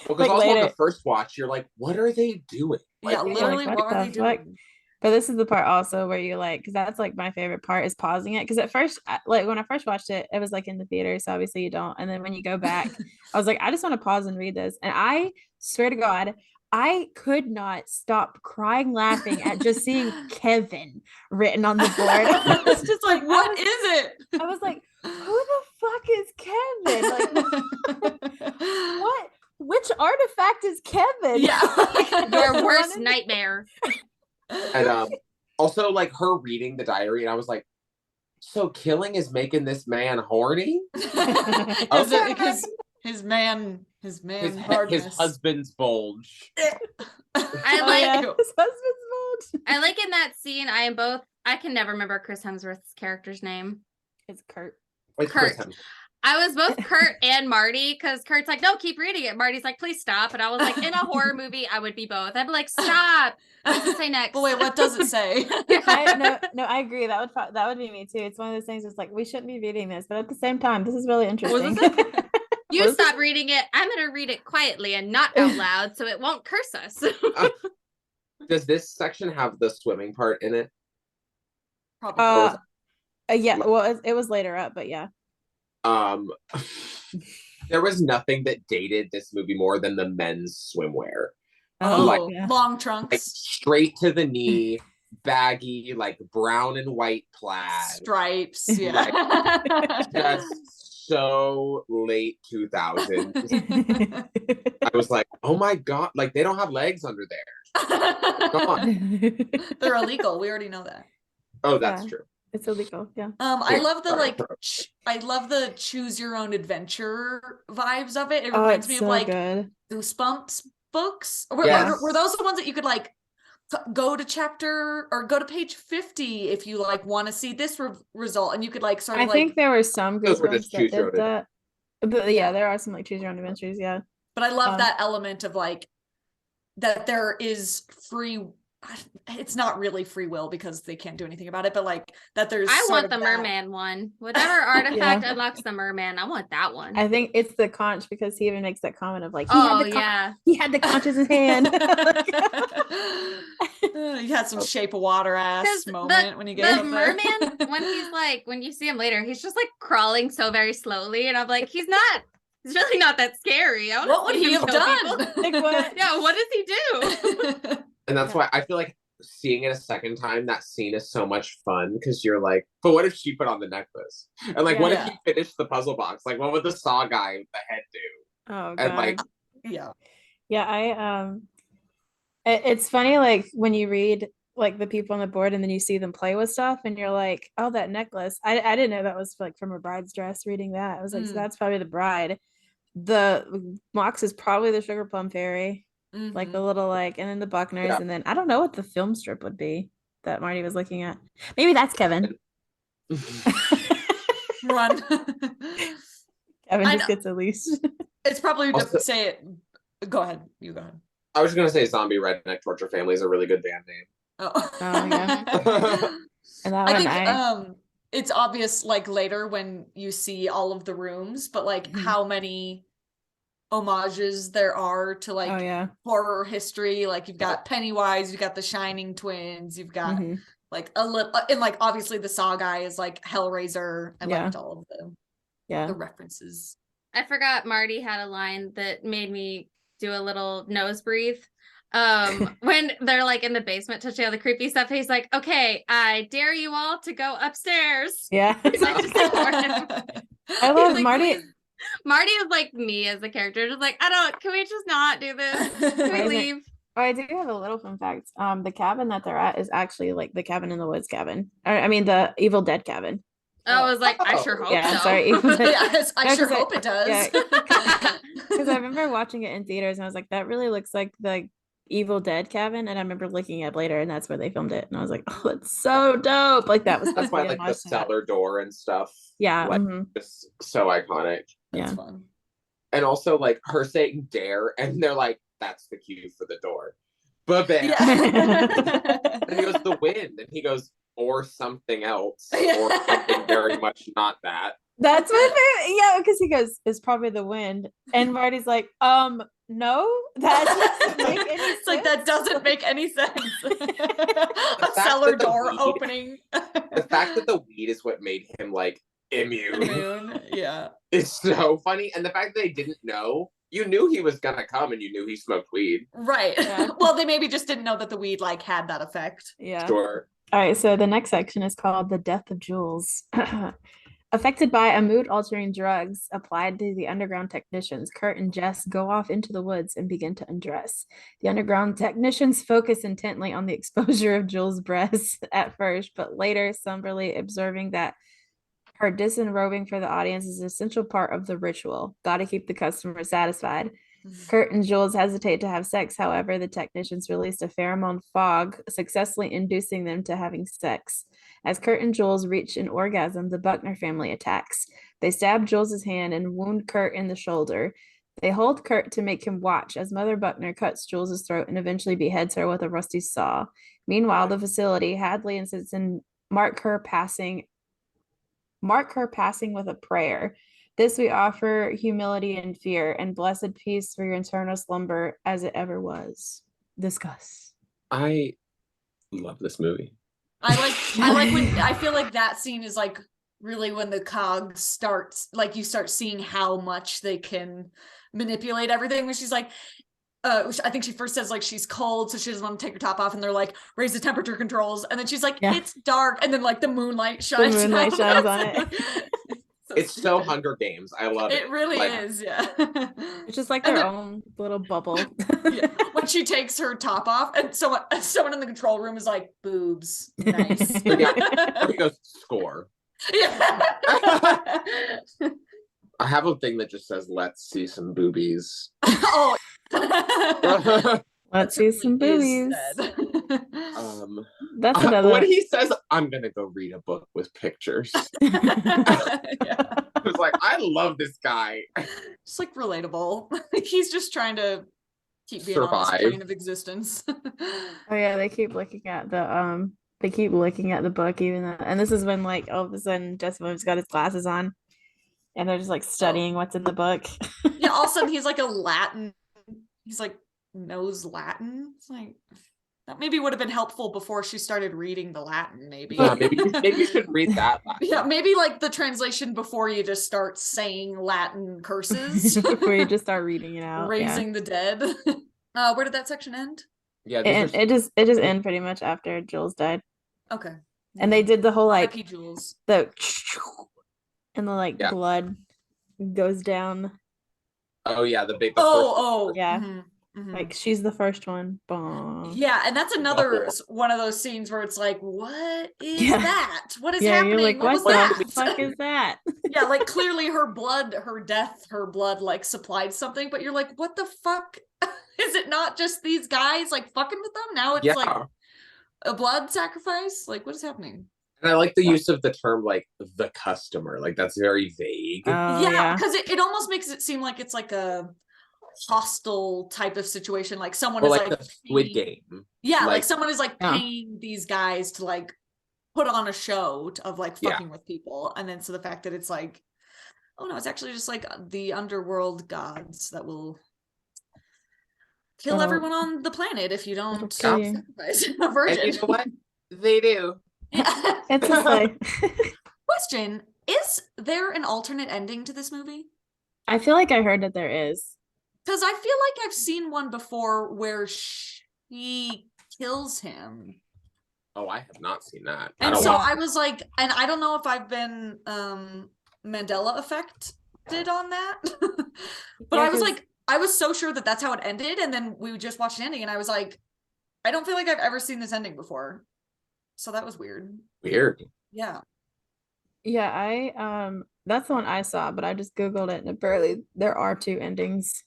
because also on the first watch, you're like, what are they doing? Like, literally, what are they doing? But this is the part also where you're like, because that's like my favorite part is pausing it. Because at first, like when I first watched it, it was like in the theater, so obviously you don't. And then when you go back, I was like, I just want to pause and read this. And I swear to God, I could not stop crying, laughing at just seeing Kevin written on the board. I was just like, what is it? I was like, who the fuck is Kevin? Like, what? Which artifact is Kevin? Yeah, your worst nightmare. And also like her reading the diary, and I was like, so killing is making this man horny? Is it because his husband's bulge. His husband's bulge. I like in that scene, I can never remember Chris Hemsworth's character's name. It's Kurt. Kurt. I was both Kurt and Marty because Kurt's like, no, keep reading it. Marty's like, please stop. And I was like, in a horror movie, I would be both. I'd be like, stop. What does it say next? But wait, what does it say? I agree. That would be me too. It's one of those things. It's like we shouldn't be reading this, but at the same time, this is really interesting. You stop reading it. I'm going to read it quietly and not out loud, so it won't curse us. Does this section have the swimming part in it? Probably. Yeah. Well, it was later up, but yeah. There was nothing that dated this movie more than the men's swimwear. Long trunks, like straight to the knee, baggy, like brown and white plaid stripes. Yeah, like, just so late 2000s. I was like, oh my god, like they don't have legs under there. Come on, they're illegal. We already know that. Oh, that's true. It's illegal. Yeah. I love the I love the choose your own adventure vibes of it. It reminds me of like Goosebumps books. Were those the ones that you could like go to chapter or go to page 50 if you like want to see this result, and you could like sort of I think there were some Goosebumps that did that. But yeah, there are some like choose your own adventures. Yeah. But I love that element of like that there is free. It's not really free will because they can't do anything about it, but like that there's I want the merman one. Whatever artifact unlocks the merman, I want that one. I think it's the conch because he even makes that comment of like he had the conch in his hand. You had some shape of water ass moment when you get the merman when you see him later, he's just like crawling so very slowly, and I'm like, he's really not that scary. What would he have done? Like, what? Yeah, what does he do? And that's why I feel like seeing it a second time, that scene is so much fun because you're like, but what if she put on the necklace? And like, what if he finished the puzzle box? Like, what would the saw guy with the head do? Oh, God. And like, yeah, it's funny, like when you read like the people on the board and then you see them play with stuff and you're like, oh, that necklace. I didn't know that was like from a bride's dress. Reading that, I was like, so that's probably the bride. The box is probably the Sugar Plum Fairy. Like the little like, and then the Buckners, and then I don't know what the film strip would be that Marty was looking at. Maybe that's Kevin. Run. Kevin just gets at least. It's probably just say it. Go ahead. You go ahead. I was just gonna say Zombie Redneck Torture Family is a really good band name. Oh yeah. And that I think it's obvious like later when you see all of the rooms, but like how many homages there are to like horror history. Like you've got Pennywise, you've got the Shining twins, you've got like a little, and like obviously the Saw guy is like Hellraiser. I liked all of the references. I forgot Marty had a line that made me do a little nose breathe. When they're like in the basement touching all the creepy stuff, he's like, okay, I dare you all to go upstairs. Yeah. I love Marty. Marty is like me as a character, just like, can we just not do this? Can we leave? Oh, I do have a little fun fact. The cabin that they're at is actually like the cabin in the woods cabin. I mean, the Evil Dead cabin. I was like, I sure hope Yeah, so. sorry. Yes, I sure hope it does. Yeah, because I remember watching it in theaters and I was like, that really looks like the Evil Dead cabin. And I remember looking at it later and that's where they filmed it. And I was like, oh, that's so dope. Like that was That's why like the cellar door and stuff. Yeah. Like just so iconic. That's fun. And also like her saying dare, and they're like, that's the cue for the door. But then and he goes, the wind, and he goes, or something else, or something very much not that. That's my favorite. Yeah, because he goes, it's probably the wind. And Marty's like, no, that doesn't make any sense. It's like, that doesn't make any sense. A cellar door opening. The fact that the weed is what made him like immune. Yeah. It's so funny. And the fact that they didn't know, you knew he was gonna come and you knew he smoked weed. Right. Yeah. Well, they maybe just didn't know that the weed like had that effect. Yeah. Sure. All right, so the next section is called The Death of Jules. Affected by a mood-altering drugs applied to the underground technicians, Kurt and Jess go off into the woods and begin to undress. The underground technicians focus intently on the exposure of Jules' breasts at first, but later somberly observing that her disenrobing for the audience is an essential part of the ritual. Gotta keep the customer satisfied. Kurt and Jules hesitate to have sex. However, the technicians released a pheromone fog, successfully inducing them to having sex. As Kurt and Jules reach an orgasm, the Buckner family attacks. They stab Jules' hand and wound Kurt in the shoulder. They hold Kurt to make him watch as Mother Buckner cuts Jules' throat and eventually beheads her with a rusty saw. Meanwhile, the facility, Hadley and Simpson mark her passing with a prayer. This we offer humility and fear, and blessed peace for your eternal slumber as it ever was. Discuss. I love this movie. I like when I feel like that scene is like really when the cog starts, like you start seeing how much they can manipulate everything. When she's like, I think she first says like she's cold, so she doesn't want to take her top off, and they're like, raise the temperature controls, and then she's like, it's dark, and then like the moonlight shines. The moonlight shines on it. It's so Hunger Games. I love it. It really is, yeah. It's just like their own little bubble. Yeah. When she takes her top off, and someone in the control room is like, boobs, nice. Yeah. He goes, score. Yeah. I have a thing that just says, let's see some boobies. Oh. Let's see some boobies. That's another. When he says, I'm gonna go read a book with pictures. Yeah. I was like, I love this guy. Just like relatable. He's just trying to keep being on this plane of existence. Oh yeah, they keep looking at the book, even though, and this is when like all of a sudden Jesse Williams got his glasses on and they're just like studying what's in the book. Yeah, all of a sudden he's like he's like knows Latin. It's like that maybe would have been helpful before she started reading the Latin, maybe. Yeah, maybe you should read that Latin. Yeah, maybe like the translation before you just start saying Latin curses. Before you just start reading it out. Raising the dead. Where did that section end? Yeah, it just ended pretty much after Jules died. Okay. And they did the whole like Jules. And the like blood goes down. Oh yeah, the big yeah. Mm-hmm. Mm-hmm. Like she's the first one. Bah. Yeah, and that's another one of those scenes where it's like, what is that? What is happening? You're like, what the fuck is that? Yeah, like clearly her blood like supplied something, but you're like, what the fuck? Is it not just these guys like fucking with them? Now it's like a blood sacrifice? Like, what is happening? And I like the use of the term like the customer. Like that's very vague. Yeah, because it almost makes it seem like it's like a hostile type of situation, like someone is like the Squid Game. Yeah, like someone is like paying these guys to like put on a show of like fucking with people, and then so the fact that it's like, oh no, it's actually just like the underworld gods that will kill everyone on the planet if you don't sacrifice a virgin. And you know what? They do. Yeah. It's just like question: is there an alternate ending to this movie? I feel like I heard that there is. Because I feel like I've seen one before where she kills him. Oh, I have not seen that. And so I was like, and I don't know if I've been Mandela effect on that. But Yeah, I was like, I was so sure that that's how it ended, and then we just watched the ending, and I was like, I don't feel like I've ever seen this ending before. So that was weird. Weird. Yeah. Yeah, I that's the one I saw, but I just Googled it and apparently there are two endings.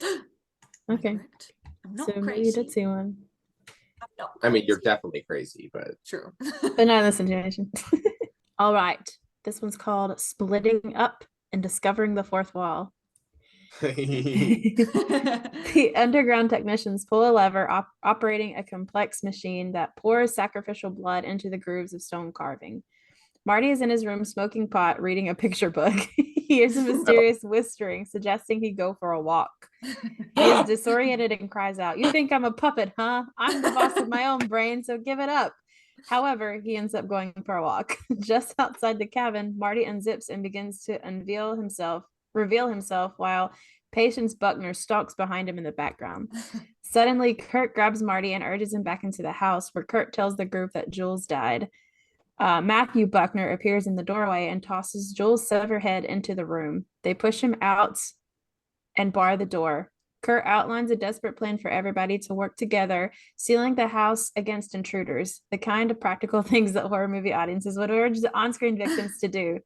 Okay. Correct. I'm not So crazy. maybe you did see one. I'm not I mean, you're crazy. definitely crazy, but True. But not in this situation. All right. This one's called Splitting Up and Discovering the Fourth Wall. The underground technicians pull a lever operating a complex machine that pours sacrificial blood into the grooves of stone carving. Marty is in his room smoking pot, reading a picture book. He hears a mysterious whispering, suggesting he go for a walk. He is disoriented and cries out, "You think I'm a puppet, huh? I'm the boss of my own brain, so give it up." However, he ends up going for a walk. Just outside the cabin, Marty unzips and begins to reveal himself while Patience Buckner stalks behind him in the background. Suddenly, Kurt grabs Marty and urges him back into the house, where Kurt tells the group that Jules died. Matthew Buckner appears in the doorway and tosses Jules' severed head into the room. They push him out and bar the door. Kurt outlines a desperate plan for everybody to work together, sealing the house against intruders, the kind of practical things that horror movie audiences would urge the on-screen victims to do.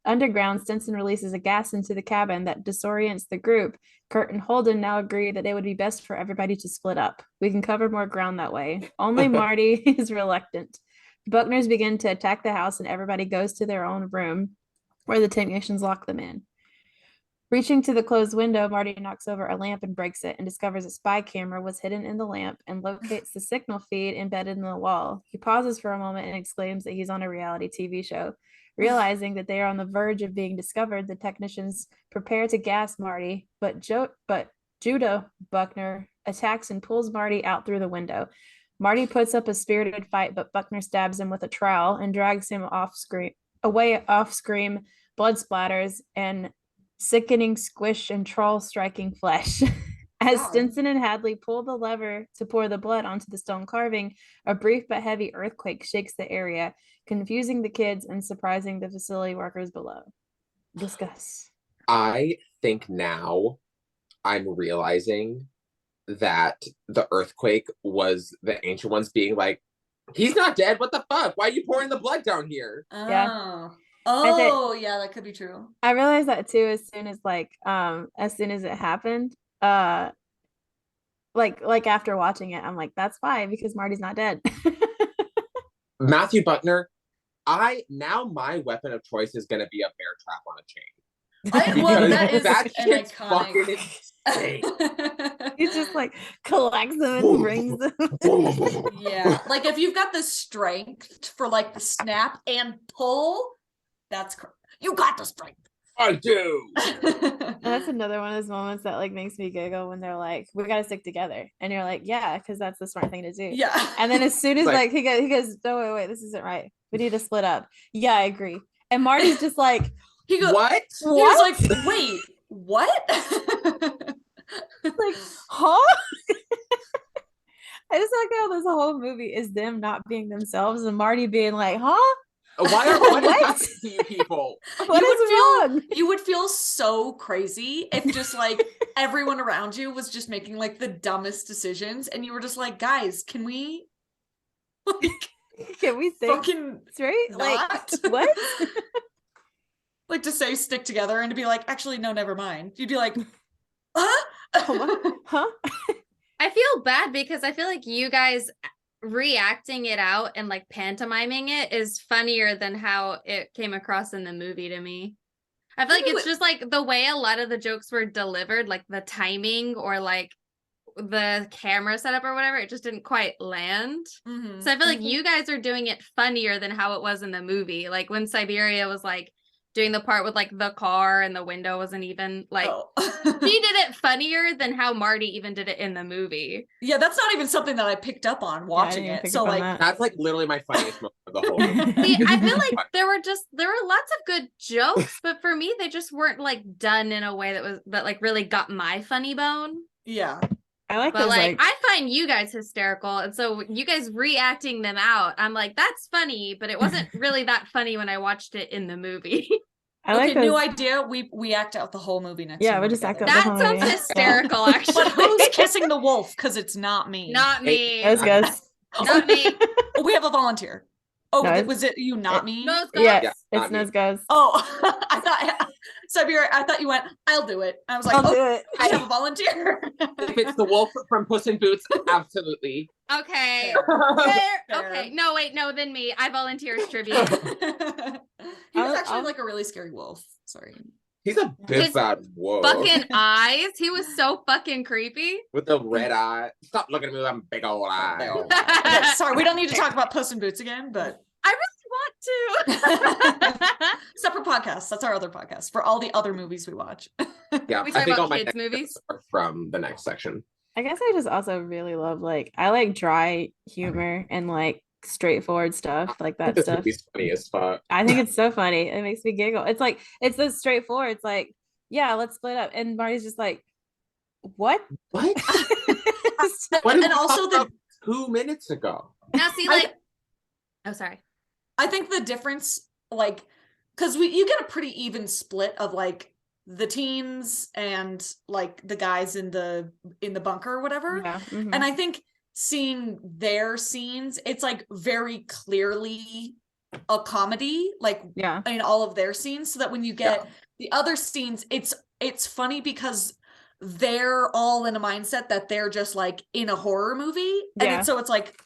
Underground, Stinson releases a gas into the cabin that disorients the group. Kurt and Holden now agree that it would be best for everybody to split up. We can cover more ground that way. Only Marty is reluctant. Buckners begin to attack the house, and everybody goes to their own room, where the technicians lock them in. Reaching to the closed window, Marty knocks over a lamp and breaks it, and discovers a spy camera was hidden in the lamp and locates the signal feed embedded in the wall. He pauses for a moment and exclaims that he's on a reality TV show. Realizing that they are on the verge of being discovered, the technicians prepare to gas Marty, but Judah Buckner attacks and pulls Marty out through the window. Marty puts up a spirited fight, but Buckner stabs him with a trowel and drags him away off screen. Blood splatters and sickening squish and troll striking flesh. As Stinson and Hadley pull the lever to pour the blood onto the stone carving, a brief but heavy earthquake shakes the area, confusing the kids and surprising the facility workers below. Discuss. I think now I'm realizing that the earthquake was the ancient ones being like, he's not dead. What the fuck? Why are you pouring the blood down here? Yeah. Oh, yeah, that could be true. I realized that too as soon as it happened. Like after watching it, I'm like, that's why, because Marty's not dead. Matthew Buckner, my weapon of choice is gonna be a bear trap on a chain. That is that an shit's iconic. fucking insane. He just like collects them and brings them. Yeah, like if you've got the strength for like the snap and pull, you got the strength. I do. That's another one of those moments that like makes me giggle when they're like, "We gotta stick together," and you're like, "Yeah," because that's the smart thing to do. Yeah. And then as soon as like he goes, "No, wait, this isn't right. We need to split up." Yeah, I agree. And Marty's just like, he goes, "What?" He was like, "Wait, what?" Like, huh? I just like how this whole movie is them not being themselves and Marty being like, "Huh? What is happening to you people?" What is wrong?" You would feel so crazy if just like everyone around you was just making like the dumbest decisions, and you were just like, "Guys, can we think fucking straight? Not? Like what?" Like to say stick together and to be like, actually, no, never mind. You'd be like, huh? Huh? I feel bad because I feel like you guys reacting it out and like pantomiming it is funnier than how it came across in the movie to me. I feel like it's just like the way a lot of the jokes were delivered, like the timing or like the camera setup or whatever, it just didn't quite land. Mm-hmm. So I feel like you guys are doing it funnier than how it was in the movie. Like when Siberia was like doing the part with like the car and the window wasn't even like she did it funnier than how Marty even did it in the movie. Yeah, that's not even something that I picked up on watching it. So like that's like literally my funniest moment of the whole movie. See, I feel like there were lots of good jokes, but for me they just weren't like done in a way that like really got my funny bone. Yeah. I like but those, like I find you guys hysterical, and so you guys reacting them out, I'm like, that's funny, but it wasn't really that funny when I watched it in the movie. I okay, like those. new idea. We act out the whole movie next Yeah, time we we're just act together. out That whole sounds movie. hysterical, actually. But who's kissing the wolf? Because it's not me. Not me. That was Gus. Not me. Oh, we have a volunteer. Oh, No, was it you, not me? No, it's Yeah, Yeah, it's not me. Nose Gus. Oh, I thought Siberia. I thought you went. I'll do it. I was like, I'll oh, do it. I have a volunteer. If it's the wolf from Puss in Boots, absolutely. Okay. Fair. Okay. No, wait, no, then me. I volunteer as tribute. He was actually like a really scary wolf. Sorry. He's a big His bad wolf Fucking eyes. He was so fucking creepy. with the red eye. Stop looking at me with them big old eyes. Okay, sorry, we don't need to talk about Puss in Boots again, but I really want to. separate podcast. That's our other podcast for all the other movies we watch. Yeah, We I talk think all about my kids' next movies. are from the next section. I guess I just also really love I like dry humor and like straightforward stuff like that This stuff. movie's funny as fuck. I think it's so funny. It makes me giggle. It's like it's so straightforward. It's like, yeah, let's split up. And Marty's just like, what? What? What did and we also talk about 2 minutes ago? Now see, like, oh, sorry. I think the difference, like, because you get a pretty even split of like the teens and like the guys in the bunker or whatever. Yeah. Mhm. And I think seeing their scenes, it's like very clearly a comedy, like Yeah. in all of their scenes, so that when you get the other scenes, it's funny because they're all in a mindset that they're just like in a horror movie, and so it's like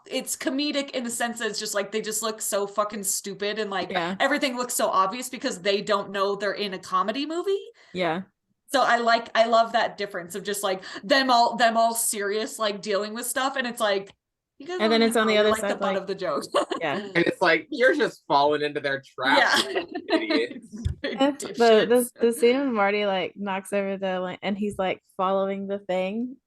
it's comedic in the sense that it's just like they just look so fucking stupid and like everything looks so obvious because they don't know they're in a comedy movie. Yeah. So I love that difference of just like them all serious, like dealing with stuff, and it's like you guys and then it's on the other like side, the butt of the joke. Yeah. And it's like you're just falling into their trap. Yeah. Idiots. The scene when Marty like knocks over and he's like following the thing.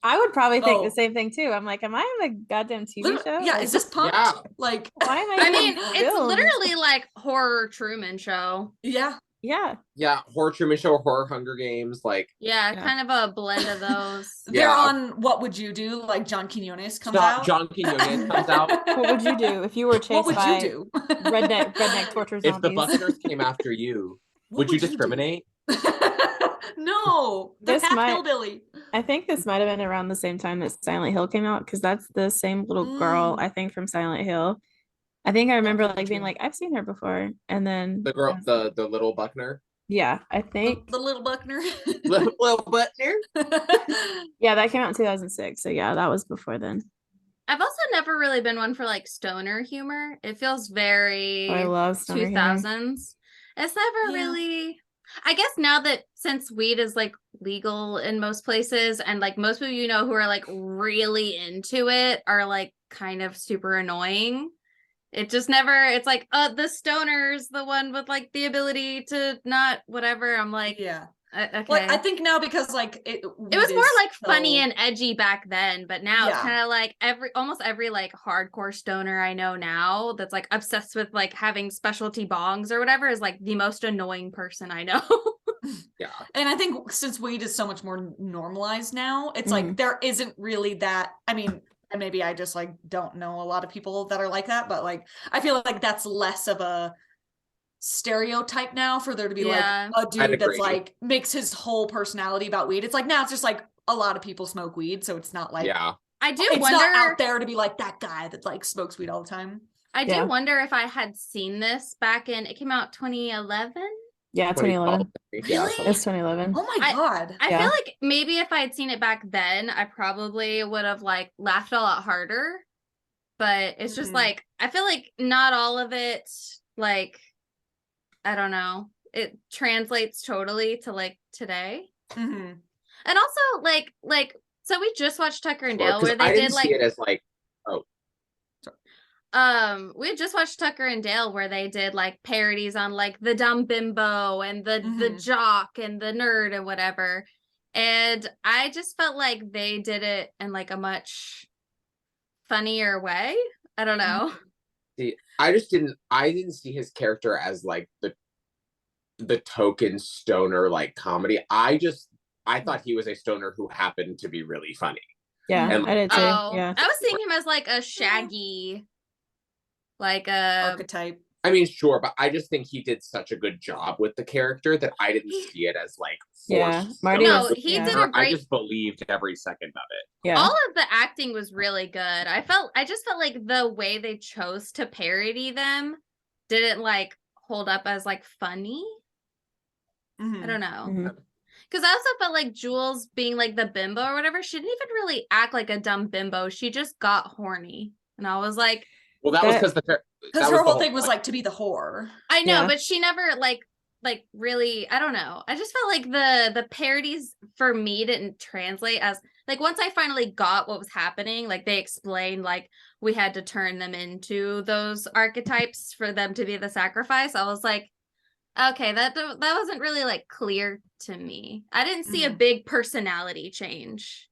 I would probably think the same thing too. I'm like, am I in a goddamn TV show? Yeah, like, is this Punk'd? Yeah. Like, why am I mean, being it's filmed? literally like horror Truman Show. Yeah. Yeah. Yeah, horror Truman Show, horror Hunger Games, like Yeah, kind of a blend of those. They're on What Would You Do? Like John Quinones comes Stop, out. John Quinones comes out. What would you do if you were chased What would by you do? redneck torture zombies? If the Buckners came after you, would you discriminate? No, the half hillbilly. I think this might have been around the same time that Silent Hill came out because that's the same little girl, I think, from Silent Hill. I think I remember like being like, I've seen her before. And then the girl, the little Buckner. Yeah, I think the little Buckner. little Buckner. Yeah, that came out in 2006. So yeah, that was before then. I've also never really been one for like stoner humor. It feels very I love stoner 2000s. humor. It's never really. I guess now that since weed is like legal in most places and like most people you know who are like really into it are like kind of super annoying. It just never, it's like, the stoner's the one with like the ability to not whatever. I'm like, yeah. Okay. Like, I think now because like it was more like funny and edgy back then, but now it's kind of like almost every like hardcore stoner I know now that's like obsessed with like having specialty bongs or whatever is like the most annoying person I know. Yeah. And I think since weed is so much more normalized now, it's like there isn't really that. I mean, and maybe I just like don't know a lot of people that are like that, but like I feel like that's less of a stereotype now for there to be like a dude that's like makes his whole personality about weed. It's like now it's just like a lot of people smoke weed, so it's not like I do it's wonder not out there to be like that guy that like smokes weed all the time. I do wonder if I had seen this back in it came out 2011. Yeah, 2011. Really? It's 2011. Oh my god. I feel like maybe if I had seen it back then, I probably would have like laughed a lot harder. But it's just like I feel like not all of it like I don't know. It translates totally to like today. And also like so we just watched Tucker and Dale where they did like see it as like we had just watched Tucker and Dale where they did like parodies on like the dumb bimbo and the jock and the nerd and whatever. And I just felt like they did it in like a much funnier way. I don't know. See, I didn't see his character as like the token stoner like comedy. I thought he was a stoner who happened to be really funny. Yeah, and I did too. Yeah. I was seeing him as like a Shaggy like a archetype. I mean, sure, but I just think he did such a good job with the character that I didn't see it as like forced. Marty No, was, he did a I great. just believed every second of it. Yeah. All of the acting was really good. I just felt like the way they chose to parody them didn't like hold up as like funny. I don't know. Because I also felt like Jules being like the bimbo or whatever, she didn't even really act like a dumb bimbo. She just got horny. And I was like, well, that was because her whole thing was like to be the whore. I know, but she never like really, I don't know. I just felt like the parodies for me didn't translate as like once I finally got what was happening, like they explained like we had to turn them into those archetypes for them to be the sacrifice. I was like, okay, that wasn't really like clear to me. I didn't see a big personality change.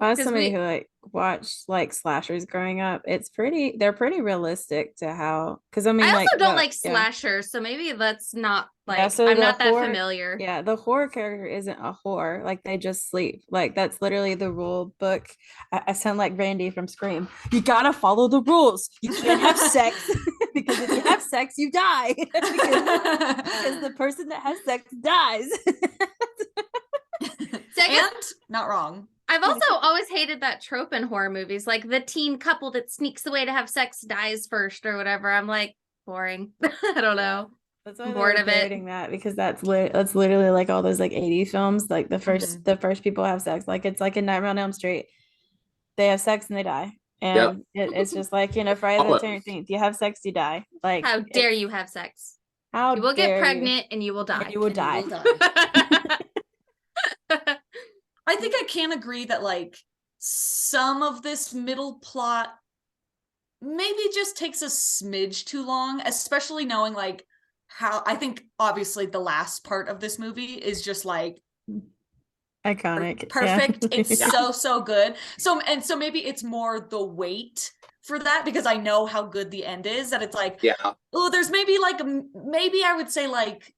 As somebody who like watched like slashers growing up, they're pretty realistic to how, because I mean, I also like don't like slashers, so maybe that's not like so I'm not that horror, familiar. Yeah, the horror character isn't a whore. Like they just sleep. Like that's literally the rule book. I sound like Randy from Scream. You gotta follow the rules. You can't have sex because if you have sex, you die. because the person that has sex dies. And not wrong. I've also always hated that trope in horror movies, like the teen couple that sneaks away to have sex dies first or whatever. I'm like, boring. I don't know. That's why I'm bored of it. That because that's literally like all those like 80s films. Like the first people have sex. Like it's like in Nightmare on Elm Street. They have sex and they die. And it's just like, Friday the 13th. You have sex, you die. Like how dare you have sex? How you will get pregnant and you will die. And you will die. I think I can agree that like some of this middle plot maybe just takes a smidge too long, especially knowing like how I think obviously the last part of this movie is just like iconic, perfect. It's so good. So maybe it's more the weight for that because I know how good the end is that it's like there's maybe I would say like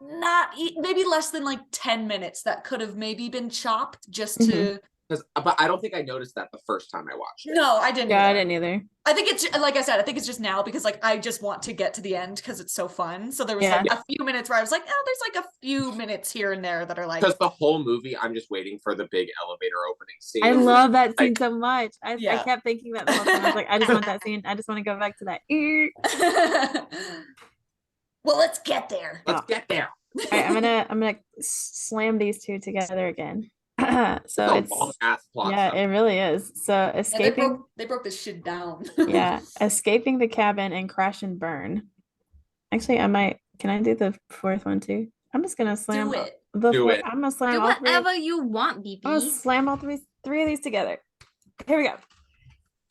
not maybe less than like 10 minutes that could have maybe been chopped just to but I don't think I noticed that the first time I watched it. No, I didn't either. I didn't either. I think it's like I said, I think it's just now because like I just want to get to the end because it's so fun. So there was like a few minutes where I was like, oh, there's like a few minutes here and there that are like because the whole movie I'm just waiting for the big elevator opening scene. I love that scene so much. I kept thinking that the whole time. I was like, I just want that scene. I just want to go back to that. Well, let's get there. Let's get there. All right, I'm gonna slam these two together again. So it's it really is. So escaping they broke this shit down. Escaping the cabin and crash and burn. Actually, can I do the fourth one too? I'm just gonna slam do it. I'm gonna slam do all whatever you want, BB. I'm gonna slam all three of these together. Here we go.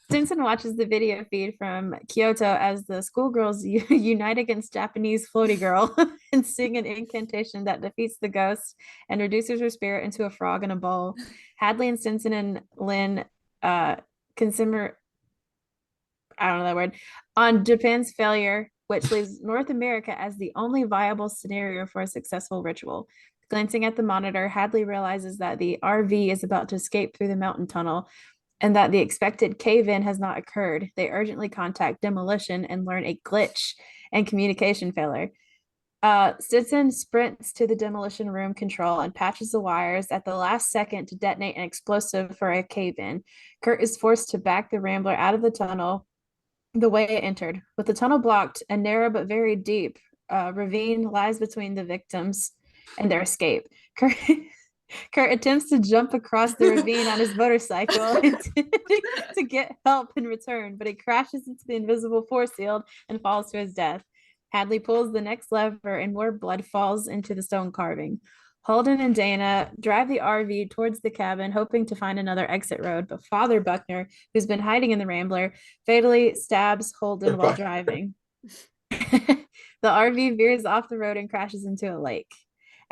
Stinson watches the video feed from Kyoto as the schoolgirls unite against Japanese floaty girl and sing an incantation that defeats the ghost and reduces her spirit into a frog in a bowl. Hadley and Stinson and Lynn consumer, I don't know that word, on Japan's failure, which leaves North America as the only viable scenario for a successful ritual. Glancing at the monitor, Hadley realizes that the RV is about to escape through the mountain tunnel and that the expected cave-in has not occurred. They urgently contact Demolition and learn a glitch and communication failure. Stinson sprints to the demolition room control and patches the wires at the last second to detonate an explosive for a cave-in. Kurt is forced to back the Rambler out of the tunnel the way it entered. With the tunnel blocked, a narrow but very deep ravine lies between the victims and their escape. Kurt attempts to jump across the ravine on his motorcycle to get help in return, but he crashes into the invisible force field and falls to his death. Hadley pulls the next lever and more blood falls into the stone carving. Holden and Dana drive the RV towards the cabin, hoping to find another exit road, but Father Buckner, who's been hiding in the Rambler, fatally stabs Holden while driving. The RV veers off the road and crashes into a lake.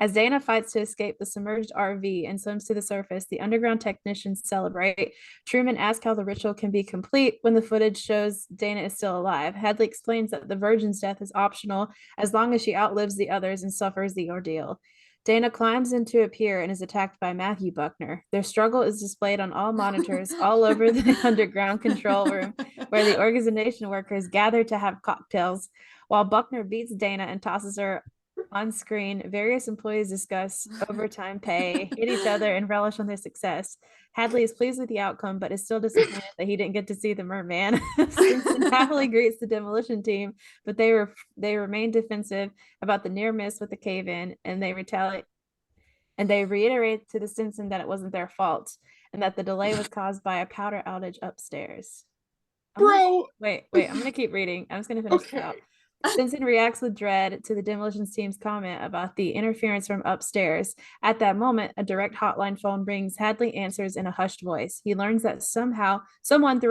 As Dana fights to escape the submerged RV and swims to the surface, the underground technicians celebrate. Truman asks how the ritual can be complete when the footage shows Dana is still alive. Hadley explains that the virgin's death is optional as long as she outlives the others and suffers the ordeal. Dana climbs into a pier and is attacked by Matthew Buckner. Their struggle is displayed on all monitors all over the underground control room, where the organization workers gather to have cocktails. While Buckner beats Dana and tosses her on screen, various employees discuss overtime pay, hit each other, and relish on their success. Hadley is pleased with the outcome, but is still disappointed that he didn't get to see the merman. Stinson happily greets the demolition team, but they remain defensive about the near miss with the cave-in, and they retaliate. And they reiterate to the Stinson that it wasn't their fault, and that the delay was caused by a powder outage upstairs. Bro, wait, I'm gonna keep reading. I'm just gonna finish this out. Stinson reacts with dread to the demolitions team's comment about the interference from upstairs. At that moment, a direct hotline phone rings. Hadley answers in a hushed voice. He learns that somehow someone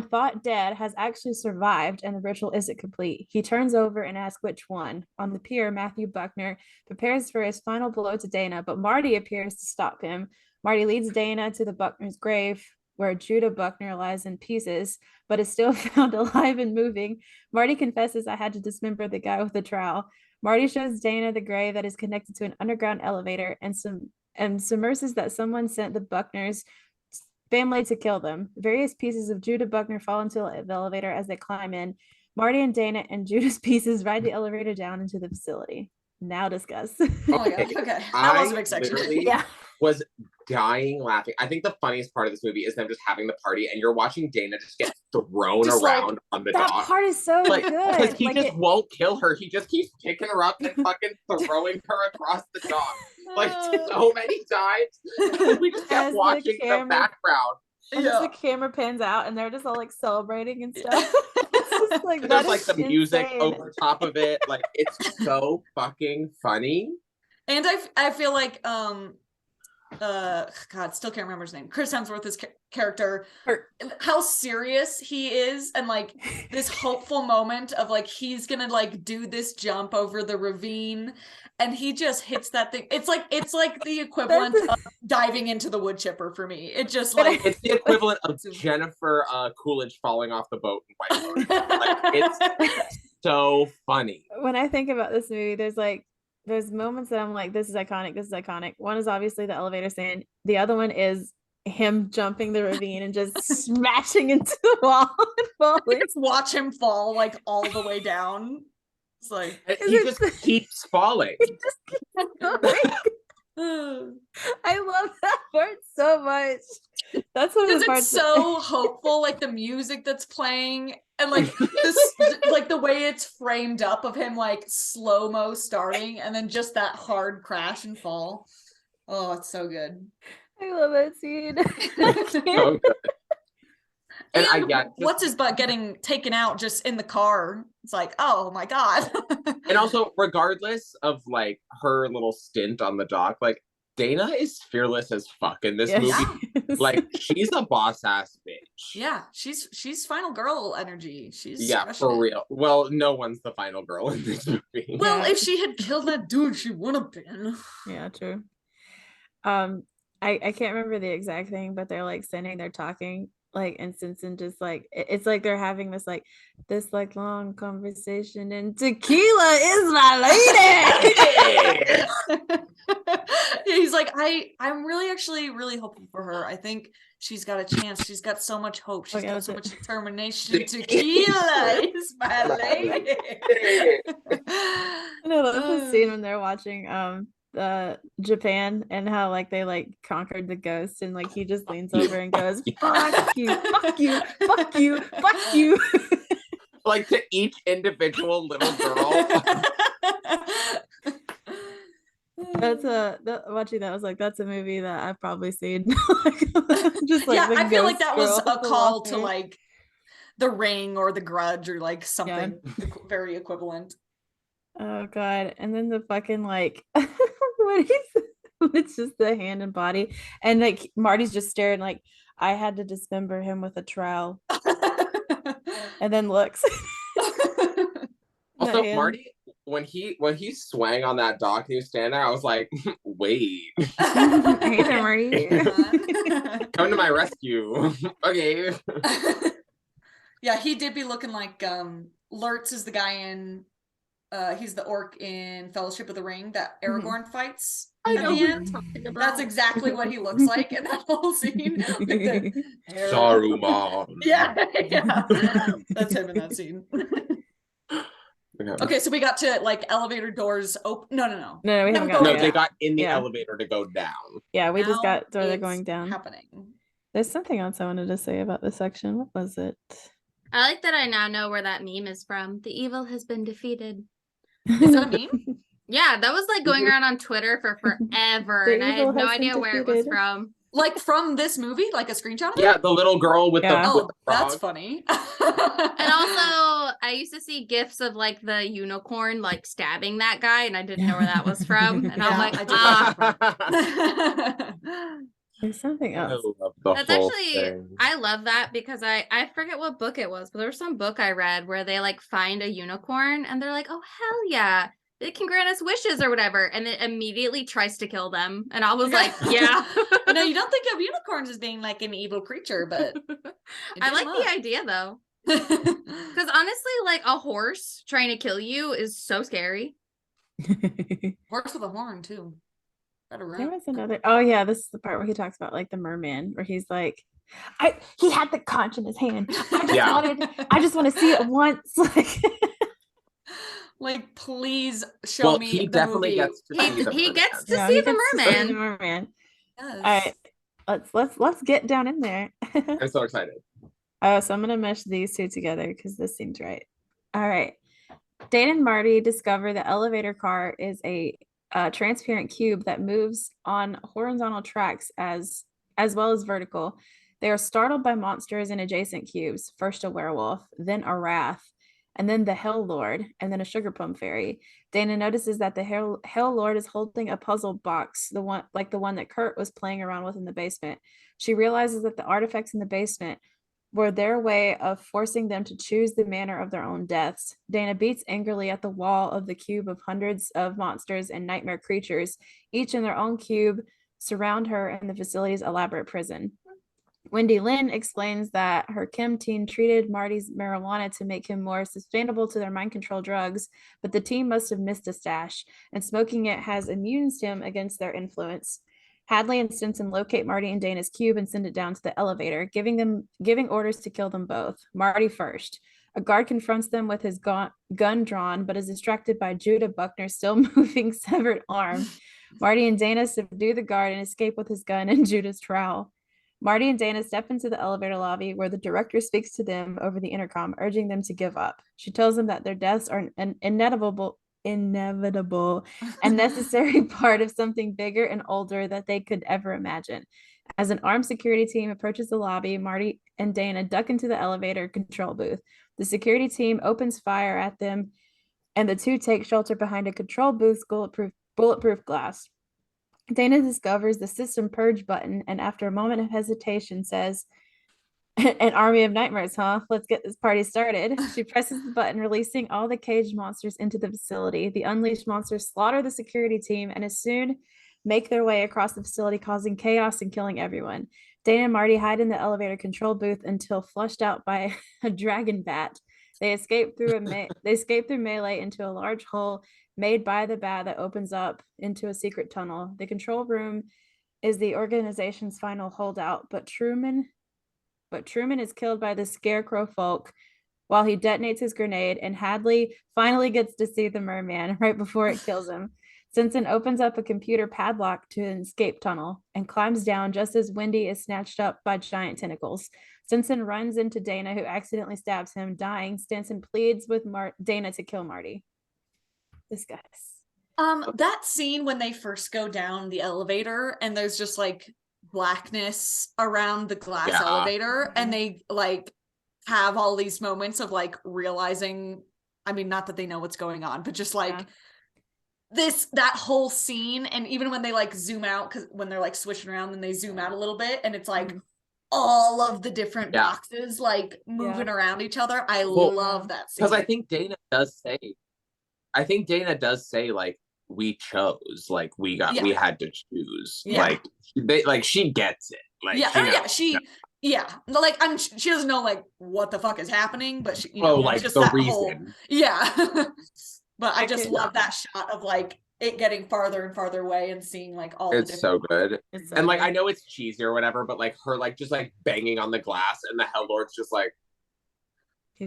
thought dead has actually survived and the ritual isn't complete. He turns over and asks which one. On the pier, Matthew Buckner prepares for his final blow to Dana, but Marty appears to stop him. Marty leads Dana to the Buckner's grave, where Judah Buckner lies in pieces, but is still found alive and moving. Marty confesses, I had to dismember the guy with the trowel. Marty shows Dana the grave that is connected to an underground elevator and submerses that someone sent the Buckners family to kill them. Various pieces of Judah Buckner fall into the elevator as they climb in. Marty and Dana and Judah's pieces ride the elevator down into the facility. Now discuss. Oh my god, okay. That was a big section. Yeah. Was dying laughing. I think the funniest part of this movie is them just having the party and you're watching Dana just get thrown just around on the dock. That part is so good. Because he just won't kill her. He just keeps picking her up and fucking throwing her across the dock. Like so many times. We just kept watching the background. And just the camera pans out and they're just all like celebrating and stuff. It's just like, there's like the music over top of it. Like it's so fucking funny. And I feel like God, still can't remember his name. Chris Hemsworth's character, how serious he is, and like this hopeful moment of like he's gonna like do this jump over the ravine, and he just hits that thing. It's like the equivalent of diving into the wood chipper for me. It just like it's the equivalent of Jennifer Coolidge falling off the boat in White Lotus. Like it's so funny. When I think about this movie, there's moments that I'm like, this is iconic. One is obviously the elevator scene. The other one is him jumping the ravine and just smashing into the wall and falling. Just watch him fall like all the way down. It's like he just keeps falling. He just keeps falling. I love that part so much. That's one of the parts. It's so hopeful, like the music that's playing and like this, like the way it's framed up of him like slow-mo starting and then just that hard crash and fall. Oh, it's so good. I love that scene. So good. And what's his butt getting taken out just in the car? It's like, oh my god. And also, regardless of like her little stint on the dock, like Dana is fearless as fuck in this movie. Like she's a boss ass bitch. Yeah, she's final girl energy. She's for real. Well, no one's the final girl in this movie. Well, if she had killed that dude, she would have been. Yeah, true. I can't remember the exact thing, but they're like standing there talking, like, and Simpson just like it's like they're having this like long conversation, and tequila is my lady. He's like, I'm really actually really hopeful for her. I think she's got a chance. She's got so much hope. She's got so much determination. Tequila is my lady. I love the scene when they're watching Japan and how like they like conquered the ghost, and like he just leans over and goes, fuck you, fuck you, fuck you, fuck you. Like to each individual little girl. Watching that, I was like, that's a movie that I've probably seen. Just like, yeah, I feel like that was a call to like The Ring or The Grudge or like something very equivalent. Oh god. And then the fucking like it's just the hand and body, and like Marty's just staring like, I had to dismember him with a trowel. And then looks. Also, Marty, when he swang on that dock and he was standing there, I was like, wait. Hey there, Marty. Come to my rescue. Okay. Yeah, he did be looking like Lurtz is the guy in he's the orc in Fellowship of the Ring that Aragorn fights I at know the who end. you're talking about. That's exactly what he looks like in that whole scene with the hair. Saruman. Yeah, that's him in that scene. Okay, so we got to like elevator doors open. No, we haven't got No, there they yet. got in the Yeah. elevator to go down. Yeah, we just Now got where they're it's going down. happening. There's something else I wanted to say about this section. What was it? I like that I now know where that meme is from. The evil has been defeated. Is that a meme? Yeah, that was like going around on Twitter for forever, The and I evil had no has been idea where it was defeated. from. Like from this movie, like a screenshot of it? Yeah, the little girl with Yeah. the with Oh, the that's frog. funny. And also, I used to see gifs of like the unicorn like stabbing that guy, and I didn't know where that was from. And I'm Yeah, like, I did There's something I else. love the that's whole actually thing. I love that because I forget what book it was, but there was some book I read where they like find a unicorn and they're like, oh hell yeah, it can grant us wishes or whatever, and it immediately tries to kill them, and I was like, yeah. No, you don't think of unicorns as being like an evil creature, but I like the idea though, because honestly, like a horse trying to kill you is so scary. Horse with a horn too. Better There run. was another. Oh yeah, this is the part where he talks about like the merman, where he's like, he had the conch in his hand. I just want to see it once. Like, please show me he the definitely movie. gets to see the He merman. gets to Yeah, see he the gets to see merman. the merman. Yes. All right, let's get down in there. I'm so excited. Oh, so I'm gonna mesh these two together because this seems right. All right. Dane and Marty discover the elevator car is a transparent cube that moves on horizontal tracks as well as vertical. They are startled by monsters in adjacent cubes. First a werewolf, then a wrath, and then the Hell Lord, and then a sugar plum fairy. Dana notices that the Hell Lord is holding a puzzle box, the one that Kurt was playing around with in the basement. She realizes that the artifacts in the basement were their way of forcing them to choose the manner of their own deaths. Dana beats angrily at the wall of the cube of hundreds of monsters and nightmare creatures, each in their own cube, surround her in the facility's elaborate prison. Wendy Lynn explains that her chem team treated Marty's marijuana to make him more sustainable to their mind control drugs, but the team must have missed a stash, and smoking it has immunized him against their influence. Hadley and Stinson locate Marty and Dana's cube and send it down to the elevator, giving orders to kill them both. Marty first. A guard confronts them with his gun drawn, but is distracted by Judah Buckner's still moving severed arm. Marty and Dana subdue the guard and escape with his gun and Judah's trowel. Marty and Dana step into the elevator lobby where the director speaks to them over the intercom, urging them to give up. She tells them that their deaths are an inevitable and necessary part of something bigger and older that they could ever imagine. As an armed security team approaches the lobby, Marty and Dana duck into the elevator control booth. The security team opens fire at them, and the two take shelter behind a control booth's bulletproof glass. Dana discovers the system purge button and after a moment of hesitation says, an army of nightmares, huh? Let's get this party started. She presses the button, releasing all the caged monsters into the facility. The unleashed monsters slaughter the security team and as soon make their way across the facility, causing chaos and killing everyone. Dana and Marty hide in the elevator control booth until flushed out by a dragon bat. They escape through melee into a large hole made by the bat that opens up into a secret tunnel. The control room is the organization's final holdout, but Truman is killed by the scarecrow folk while he detonates his grenade, and Hadley finally gets to see the merman right before it kills him. Stinson opens up a computer padlock to an escape tunnel and climbs down just as Wendy is snatched up by giant tentacles. Stinson runs into Dana, who accidentally stabs him, dying. Stinson pleads with Dana to kill Marty. This guy's. That scene when they first go down the elevator and there's just like blackness around the glass elevator, and they like have all these moments of like realizing, I mean, not that they know what's going on, but just like that whole scene. And even when they like zoom out, because when they're like swishing around, then they zoom out a little bit and it's like all of the different boxes like moving around each other. I love that scene. Because I think Dana does say like, we chose, like we had to choose. Like she gets it. Like she doesn't know like what the fuck is happening, but she, like just the that reason. whole, But I just love that shot of like it getting farther and farther away and seeing like all the It's so good. It's so And like good. I know it's cheesy or whatever, but like her like just like banging on the glass and the Hell Lord's just like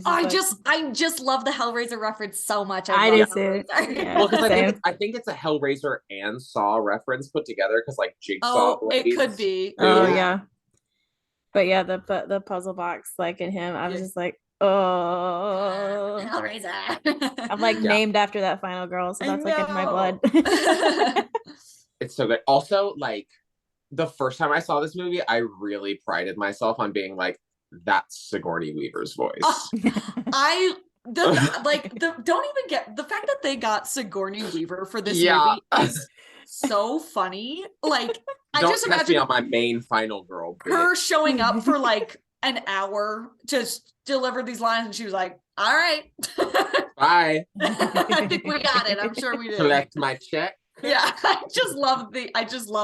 I just love the Hellraiser reference so much. I do too. Yeah. Well, because I think it's a Hellraiser and Saw reference put together because like Jigsaw it could be. Oh yeah. But yeah, the puzzle box, like in him, I was just like, oh, Hellraiser. I'm like named after that final girl, so that's like in my blood. It's so good. Also, like the first time I saw this movie, I really prided myself on being like, that's Sigourney Weaver's voice. Don't even get the fact that they got Sigourney Weaver for this movie is so funny. Like I just imagine me on my main final girl. Her showing up for like an hour to deliver these lines, and she was like, "All right, bye. I think we got it. I'm sure we did." Collect my check. Yeah, I just love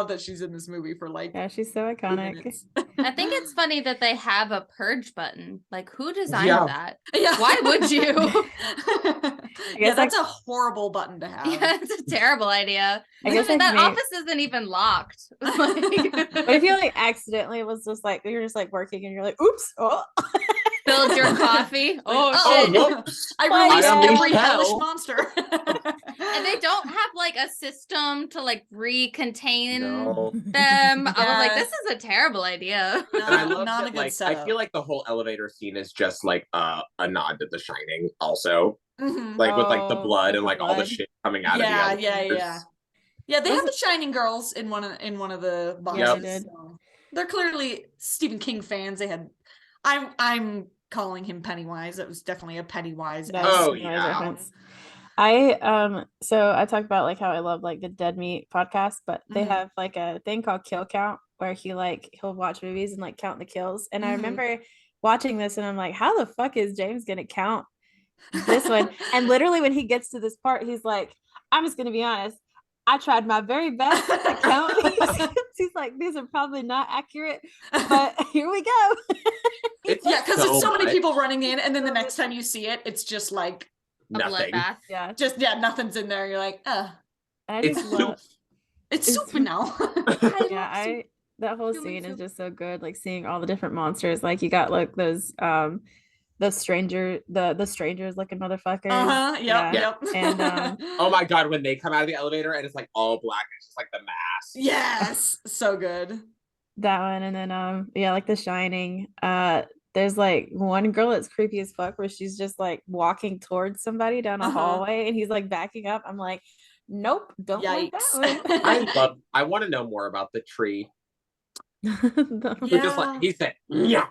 that she's in this movie for like. Yeah, she's so iconic. I think it's funny that they have a purge button. Like, who designed that? Yeah, why would you? Yeah, that's a horrible button to have. Yeah, it's a terrible idea. I guess that office isn't even locked. But if you like accidentally was just like you're just like working and you're like, oops, spilled your coffee. Oh shit! I released every hellish monster. And they don't have like a system to like recontain them. Yes. I was like, this is a terrible idea. I love not that, a good like, setup. I feel like the whole elevator scene is just like a nod to The Shining, also. Mm-hmm. Like with like the blood and like all the shit coming out of the elevators. Yeah, they have the Shining girls in one of the boxes. Yeah, they did. So they're clearly Stephen King fans. They had I'm calling him Pennywise. It was definitely a Pennywise. Reference. So I talked about like how I love like the Dead Meat podcast, but they have like a thing called Kill Count where he'll watch movies and like count the kills. And I remember watching this and I'm like, how the fuck is James gonna count this one? And literally when he gets to this part, he's like, I'm just gonna be honest, I tried my very best to count these. He's like, these are probably not accurate, but here we go. Because it's so many people running in, and then the next time you see it, it's just like nothing. Yeah, nothing's in there. You're like, it's soup now. That whole scene is just so good. Like seeing all the different monsters. Like you got like those the strangers looking motherfuckers. Yep. And oh my god, when they come out of the elevator and it's like all black, it's just like the mask. Yes, so good. That one, and then like The Shining. There's like one girl that's creepy as fuck where she's just like walking towards somebody down a hallway and he's like backing up. I'm like, nope, don't like that one. I want to know more about the tree. Just like he said, no.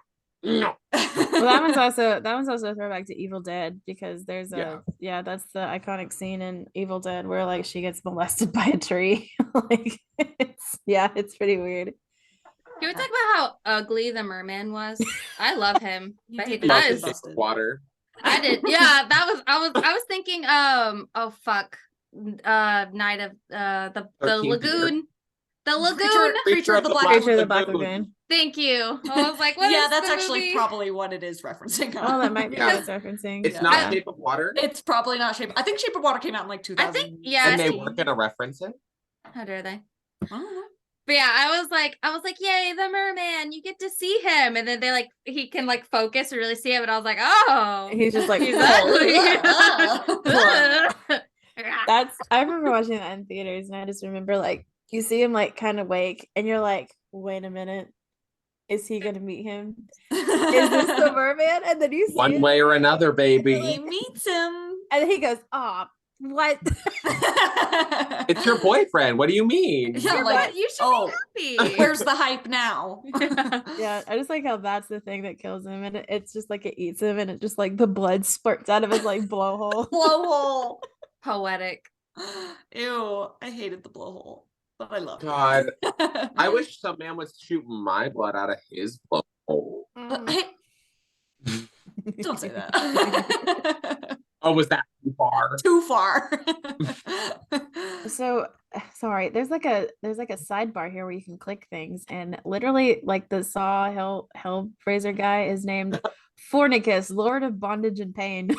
Well, that one's also a throwback to Evil Dead because there's that's the iconic scene in Evil Dead where like she gets molested by a tree. Like it's pretty weird. Can we talk about how ugly the merman was? I love him. But that is water. I did. Yeah, I was thinking Night of the lagoon. The lagoon. Creature of the Black Lagoon. Thank you. I was like, what is that's the actually movie? probably what it is referencing. Oh, that might be what it's referencing. It's not Shape of Water. It's probably not Shape. I think Shape of Water came out in like 2000. I think, and they weren't gonna reference it. How dare they? I don't know. But yeah, I was like, yay, the merman, you get to see him. And then he can like focus and really see him. And I was like, oh, he's just like, he's ugly. I remember watching that in theaters and I just remember like, you see him like kind of wake and you're like, wait a minute, is he going to meet him? Is this the merman? And then you see one way or another, baby. He meets him. And then he goes, oh, what? It's your boyfriend. What do you mean? Yeah, like, you should be happy. Where's the hype now? Yeah, I just like how that's the thing that kills him, and it's just like it eats him, and it just like the blood spurts out of his like blowhole. Poetic. Ew, I hated the blowhole, but I love it. God, I wish some man would shoot my blood out of his blowhole. Don't say that. Oh, was that too far? Too far. So sorry, there's like a sidebar here where you can click things, and literally like the Saw Hellraiser guy is named Fornicus, Lord of Bondage and Pain.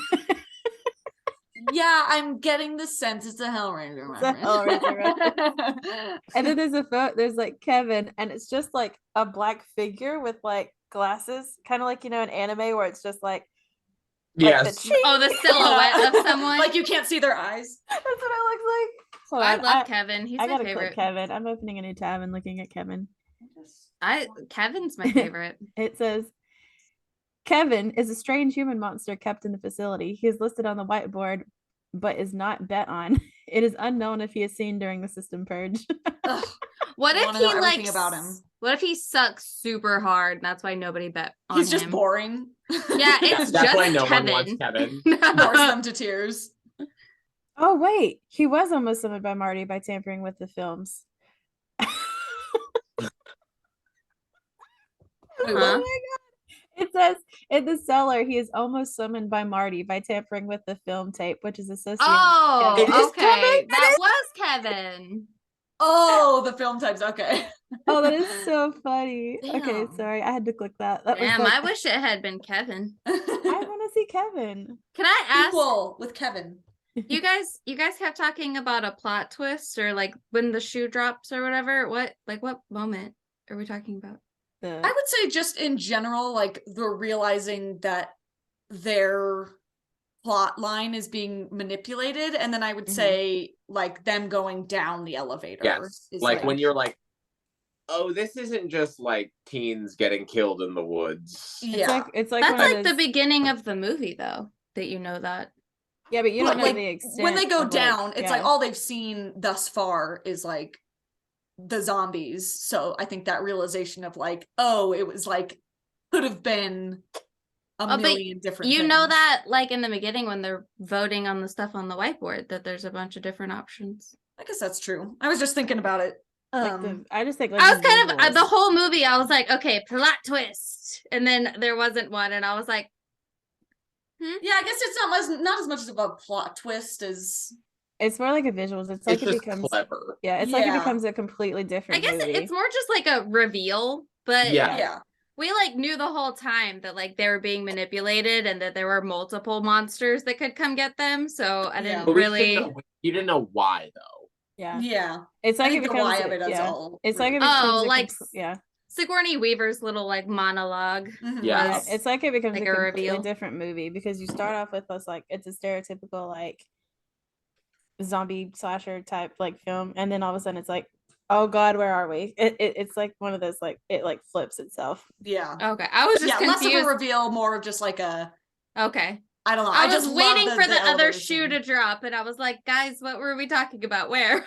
Yeah, I'm getting the sense it's a Hellraiser It's a reference. Hellraiser reference. And then there's like Kevin, and it's just like a black figure with like glasses, kind of like, an anime where it's just like Yes. the Oh, the silhouette of someone. Like you can't see their eyes. That's what it looks like. Hold I on, love Kevin. He's I my gotta click favorite. Kevin. I'm opening a new tab and looking at Kevin. Kevin's my favorite. It says Kevin is a strange human monster kept in the facility. He is listed on the whiteboard, but is not bet on. It is unknown if he is seen during the system purge. What I if wanna he know like everything about him. What if he sucks super hard and that's why nobody bet on He's just him? boring. Yeah, it's That's why just no Kevin. one wants Kevin. Bores them to tears. Oh wait, he was almost summoned by Marty by tampering with the films. Wait, Oh what? my God. It says in the cellar he is almost summoned by Marty by tampering with the film tape, which is associated. Oh, It is okay. Kevin? That was Kevin. Oh, the film types. Okay. Oh, that is so funny. Okay, Damn. sorry, I had to click that. That Damn, was I like, wish it had been Kevin. I want to see Kevin. Can I ask Equal with Kevin. you guys kept talking about a plot twist or like when the shoe drops or whatever. What moment are we talking about? I would say just in general, like the realizing that their plot line is being manipulated, and then I would say like them going down the elevator. Yes. Is Like when you're like, oh, this isn't just like teens getting killed in the woods. yeah, It's like That's one of like the those- beginning of the movie though, that you know that. Yeah, but you But, don't know like, the extent. when they go of, down, like, it's like all they've seen thus far is like the zombies. So I think that realization of like, oh, it was like could have been a million different You things. know that like in the beginning when they're voting on the stuff on the whiteboard that there's a bunch of different options. I guess that's true. I was just thinking about it. I just think like I was the kind of visuals. the whole movie I was like, okay, plot twist. And then there wasn't one and I was like, Yeah, I guess it's not as much of a plot twist as It's more like a visuals. It's like It's it just becomes clever. Yeah, it's like it Yeah. becomes a completely I different guess movie. it's more just like a reveal, but Yeah. yeah. we like knew the whole time that like they were being manipulated and that there were multiple monsters that could come get them. So I didn't But really. you didn't know why though. Yeah. Yeah. It's I like it think the becomes why of it is yeah. all It's like it really- becomes Oh, like yeah. Sigourney Weaver's little like monologue. Mhm. Yeah. was- It's like it becomes like a a completely reveal. different movie because you start off with this like it's a stereotypical like zombie slasher type like film, and then all of a sudden it's like, oh God, where are we? It's like one of those like it like flips itself. Yeah. Okay, I was just less of confused. a reveal, more of just like a Okay, I don't know. I was just love waiting for the other elevator shoe scene. to drop, and I was like, guys, what were we talking about? Where?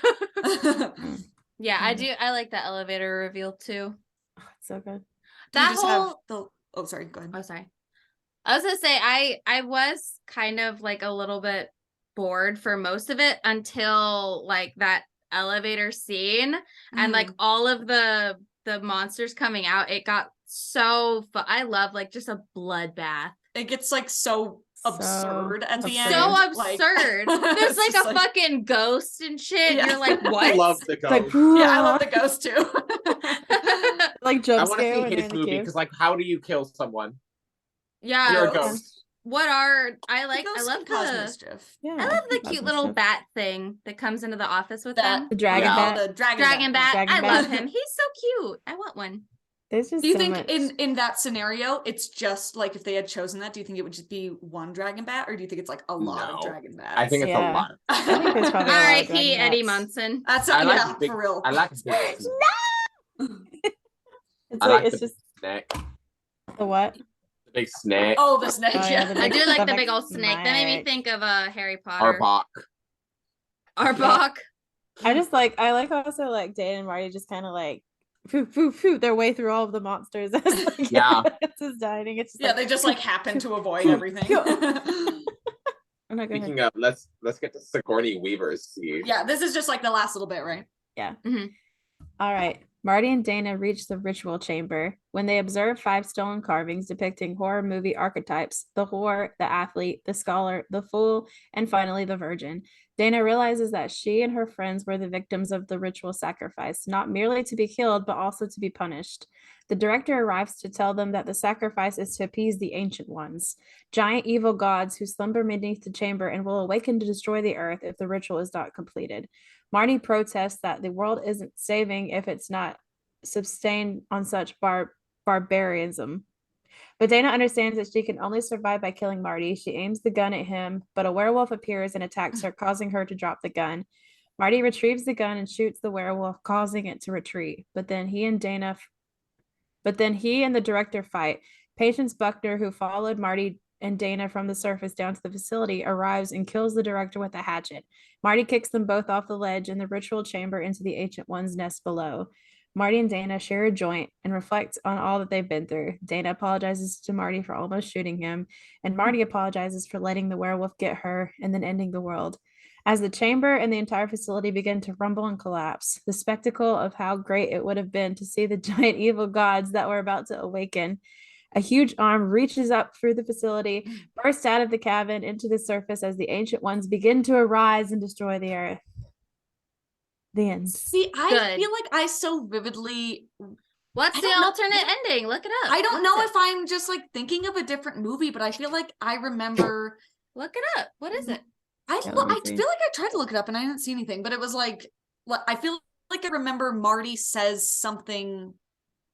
Yeah, I do. I like that elevator reveal too. Oh, it's so good. Do you That just have whole. the oh sorry, go ahead. Oh, sorry. I was gonna say I was kind of like a little bit bored for most of it until like that elevator scene and like all of the monsters coming out. It got so fun. I love like just a bloodbath. It gets like so absurd at the end. So like- absurd. There's It's like just a fucking ghost and shit. Yeah. You're like, I what? love the It's like, ghost. Yeah, I love the ghost too. like I jump want to scare see when they're his in the movie queue. because like how do you kill someone? Yeah. You're a Ghost. ghost. What are I like? I Ghost love can cause the mischief. Yeah, I love the that's cute my little stuff. bat thing that comes into the office with That them. The dragon Yeah. bat. The dragon, Dragon bat. Dragon I bat. love him. He's so cute. I want one. There's just Do you so think much. in that scenario, it's just like if they had chosen that, do you think it would just be one dragon bat, or do you think it's like a lot of No. dragon bats? I think it's Yeah. a lot. I think there's probably a lot of R.I.P. dragon Eddie bats. Munson. That's I like yeah, big, for real. I like big It's I like like it's the just snake. the what? The big snake. Oh, the snake. Oh, yeah, the I big- do like the the big old snake. That made me snake. think of Harry Potter. Arbok. Arbok. I just like I like also like Dan and Marty just kind of like foo their way through all of the monsters as like Yeah. it's just dying. It's just Yeah, like, they just like happen to avoid everything. I'm not going Speaking of, let's get to Sigourney Weaver's siege. Yeah, this is just like the last little bit, right? All right. Marty and Dana reach the ritual chamber. When they observe 5 stone carvings depicting horror movie archetypes, the whore, the athlete, the scholar, the fool, and finally the virgin, Dana realizes that she and her friends were the victims of the ritual sacrifice, not merely to be killed, but also to be punished. The director arrives to tell them that the sacrifice is to appease the Ancient Ones, giant evil gods who slumber beneath the chamber and will awaken to destroy the earth if the ritual is not completed. Marty protests that the world isn't saving if it's not sustained on such barbarism. But Dana understands that she can only survive by killing Marty. She aims the gun at him, but a werewolf appears and attacks her, causing her to drop the gun. Marty retrieves the gun and shoots the werewolf, causing it to retreat. But then he and the director fight. Patience Buckner, who followed Marty and Dana from the surface down to the facility, arrives and kills the director with a hatchet. Marty kicks them both off the ledge in the ritual chamber into the Ancient One's nest below. Marty and Dana share a joint and reflect on all that they've been through. Dana apologizes to Marty for almost shooting him, and Marty apologizes for letting the werewolf get her and then ending the world. As the chamber and the entire facility begin to rumble and collapse, the spectacle of how great it would have been to see the giant evil gods that were about to awaken. A huge arm reaches up through the facility, bursts out of the cabin into the surface as the Ancient Ones begin to arise and destroy the earth. The end. See, I feel like I so vividly. What's the alternate ending? Look it up. I don't know if I'm just like thinking of a different movie, but I feel like I remember. Look it up. What is it? I feel like I tried to look it up and I didn't see anything, but it was like I feel like I remember Marty says something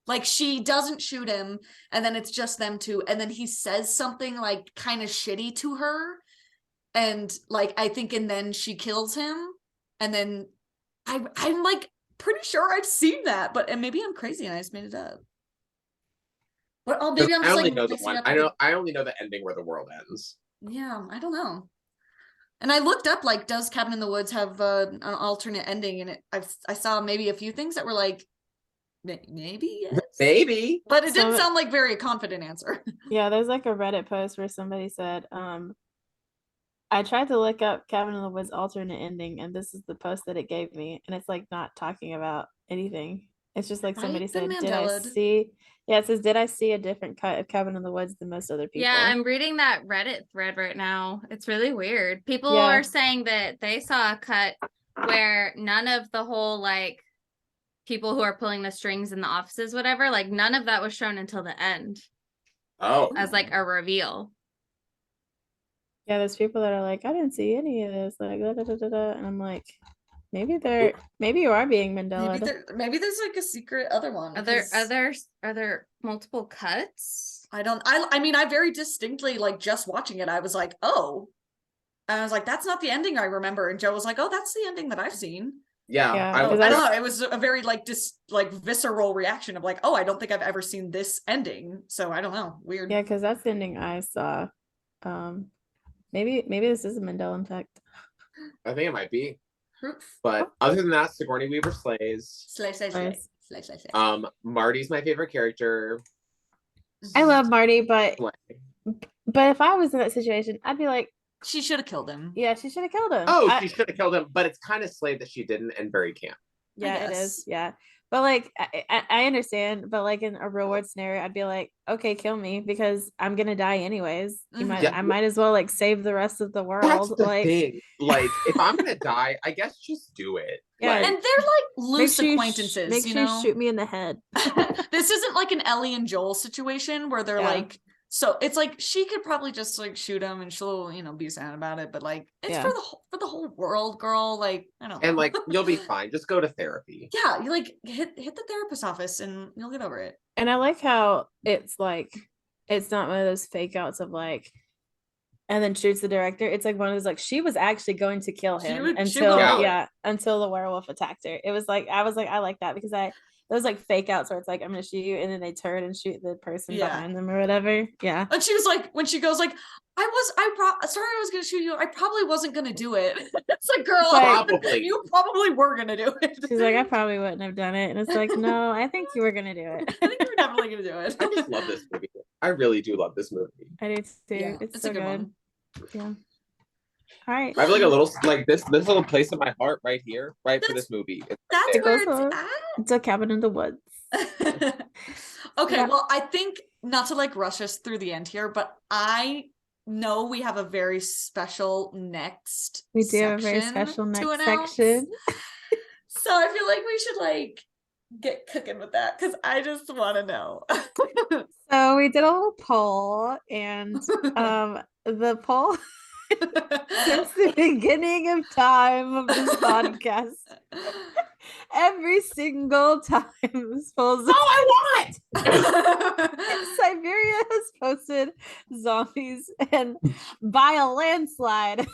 like she doesn't shoot him and then it's just them two, and then he says something like kind of shitty to her, and like I think, and then she kills him, and then I'm like pretty sure I've seen that, but and maybe I'm crazy and I just made it up. But maybe I'm just only like know the one. I only know the ending where the world ends. Yeah, I don't know. And I looked up like, does Cabin in the Woods have an alternate ending? And I saw maybe a few things that were like, maybe yes. Maybe, but it didn't sound like very confident answer. Yeah, there's like a Reddit post where somebody said, I tried to look up Cabin in the Woods alternate ending, and this is the post that it gave me, and it's like not talking about anything. It's just like somebody said, did I see? Yeah, it says, did I see a different cut of Cabin in the Woods than most other people? Yeah, I'm reading that Reddit thread right now. It's really weird. People are saying that they saw a cut where none of the whole like people who are pulling the strings in the offices, whatever, like none of that was shown until the end. Oh. As like a reveal. Yeah, there's people that are like, I didn't see any of this, like da, da, da, da, da. And I'm like, maybe you are being Mandela. Maybe there's like a secret other one. Are there multiple cuts? I mean, I very distinctly, like, just watching it, I was like, oh, and I was like, that's not the ending I remember. And Joe was like, oh, that's the ending that I've seen. Yeah, I don't know. It was a very like visceral reaction of like, oh, I don't think I've ever seen this ending. So I don't know. Weird. Yeah, because that's the ending I saw. Maybe this is a Mandela effect. I think it might be. But other than that, Sigourney Weaver slays. Slay. Marty's my favorite character. I love Marty, but if I was in that situation, I'd be like, she should have killed him. Yeah, she should have killed him. Oh, she should have killed him, but it's kind of slayed that she didn't and very camp. Yeah, it is. Yeah. But like I understand, but like in a real world scenario, I'd be like, okay, kill me because I'm gonna die anyways. I might as well like save the rest of the world. That's the thing. Like if I'm gonna die, I guess just do it. Yeah, and they're like loose acquaintances. Make sure you shoot me in the head. This isn't like an Ellie and Joel situation where they're like. So it's like she could probably just like shoot him and she'll, be sad about it, but like it's for the whole world, girl. Like I don't know. And like you'll be fine. Just go to therapy. Yeah, you like hit the therapist office and you'll get over it. And I like how it's like it's not one of those fake outs of like and then shoots the director. It's like one of those like she was actually going to kill him until the werewolf attacked her. It was like I like that because those like fake outs where it's like I'm gonna shoot you and then they turn and shoot the person behind them or whatever. Yeah. And she was like when she goes like sorry I was gonna shoot you. I probably wasn't gonna do it. It's like girl, you probably were gonna do it. She's like I probably wouldn't have done it, and it's like no, I think you were gonna do it. I think you were definitely gonna do it. I just love this movie. I really do love this movie. I do too. Yeah, it's so a good one. Yeah. All right. I have like a little like this little place in my heart right here, for this movie. That's where it's at. It's a Cabin in the Woods. Okay, well, I think not to like rush us through the end here, but I know we have a very special next. We do have a very special next section. So I feel like we should like get cooking with that because I just want to know. So we did a little poll, and the poll since the beginning of time of this podcast, every single time this poll, I want. Siberia has posted zombies, and by a landslide.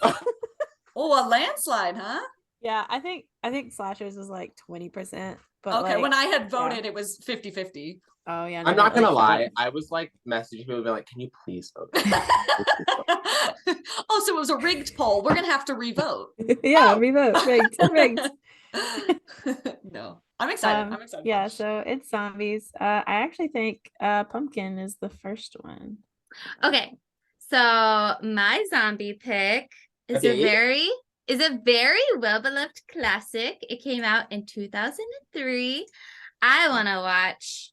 Oh, a landslide, huh? Yeah, I think slashers was like 20%. But okay, like, when I had voted, it was 50-50. Oh yeah, I'm not gonna lie. I was like messaging people, being like, "Can you please vote?" Oh, so it was a rigged poll. We're gonna have to revote. Yeah, revote, rigged. No, I'm excited. I'm excited. Yeah, so it's zombies. I actually think Pumpkin is the first one. Okay, so my zombie pick is a very well-beloved classic. It came out in 2003. I want to watch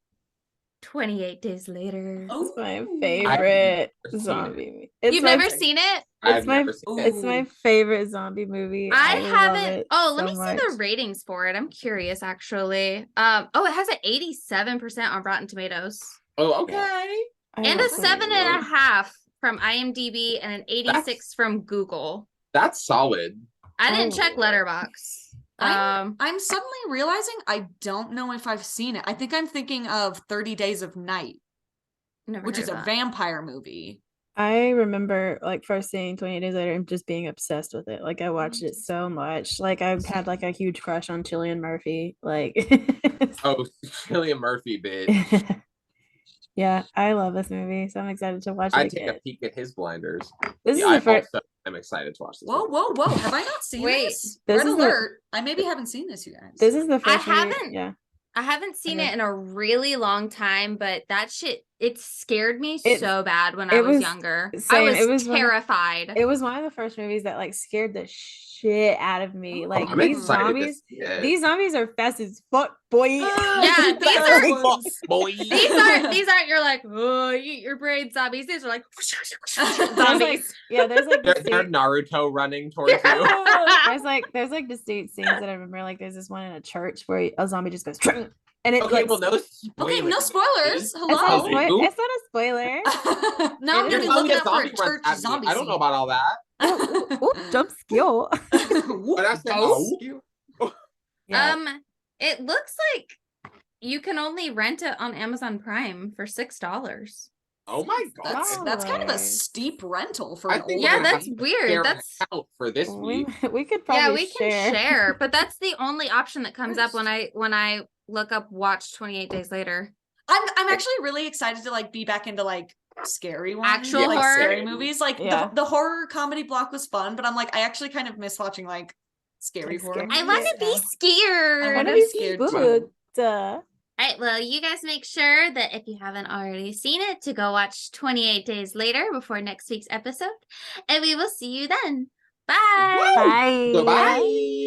28 Days Later. It's my favorite zombie movie. You've never seen it? It's my favorite zombie movie. I haven't. Let me much. see the ratings for it. I'm curious, actually. It has an 87% on Rotten Tomatoes. Oh, okay. And a 7.5 from IMDb and an 86 from Google. That's solid. I didn't check Letterboxd. I'm suddenly realizing I don't know if I've seen it. I think I'm thinking of 30 Days of Night, which is a vampire movie. I remember like first seeing 28 Days Later and just being obsessed with it. Like I watched it so much. Like I've had like a huge crush on Cillian Murphy. Like oh, Cillian Murphy, bitch. Yeah, I love this movie, so I'm excited to watch it. I take a peek at his blinders. This is the first. I'm excited to watch this. Whoa! Have I not seen this? This Red is alert! I maybe haven't seen this, you guys. This is the first. I haven't seen it in a really long time, but that shit, it scared me so bad when I was younger. Same. I was terrified. It was one of the first movies that like scared the shit out of me. Like these zombies are fast as fuck, boy. Yeah, these aren't your like, oh, eat your brain zombies. These are like zombies. There's like they're Naruto running towards you. there's like distinct scenes that I remember. Like there's this one in a church where a zombie just goes and it no spoilers. Hello. It's not a spoiler. No, I'm gonna be looking up for a church zombie. I don't know about all that. Jump skill. It looks like you can only rent it on Amazon Prime for $6. Oh my god, that's kind of a steep rental for that's weird. That's for this week. We could probably can share, but that's the only option that comes up when I look up watch 28 Days Later. I'm actually really excited to like be back into like scary ones, actual like horror scary movies. Like the horror comedy block was fun, but I'm like I actually kind of miss watching like scary horror. I want to be scared. I want to be scared too. All right, well, you guys make sure that if you haven't already seen it, to go watch 28 Days Later before next week's episode, and we will see you then. Bye. Bye. Goodbye.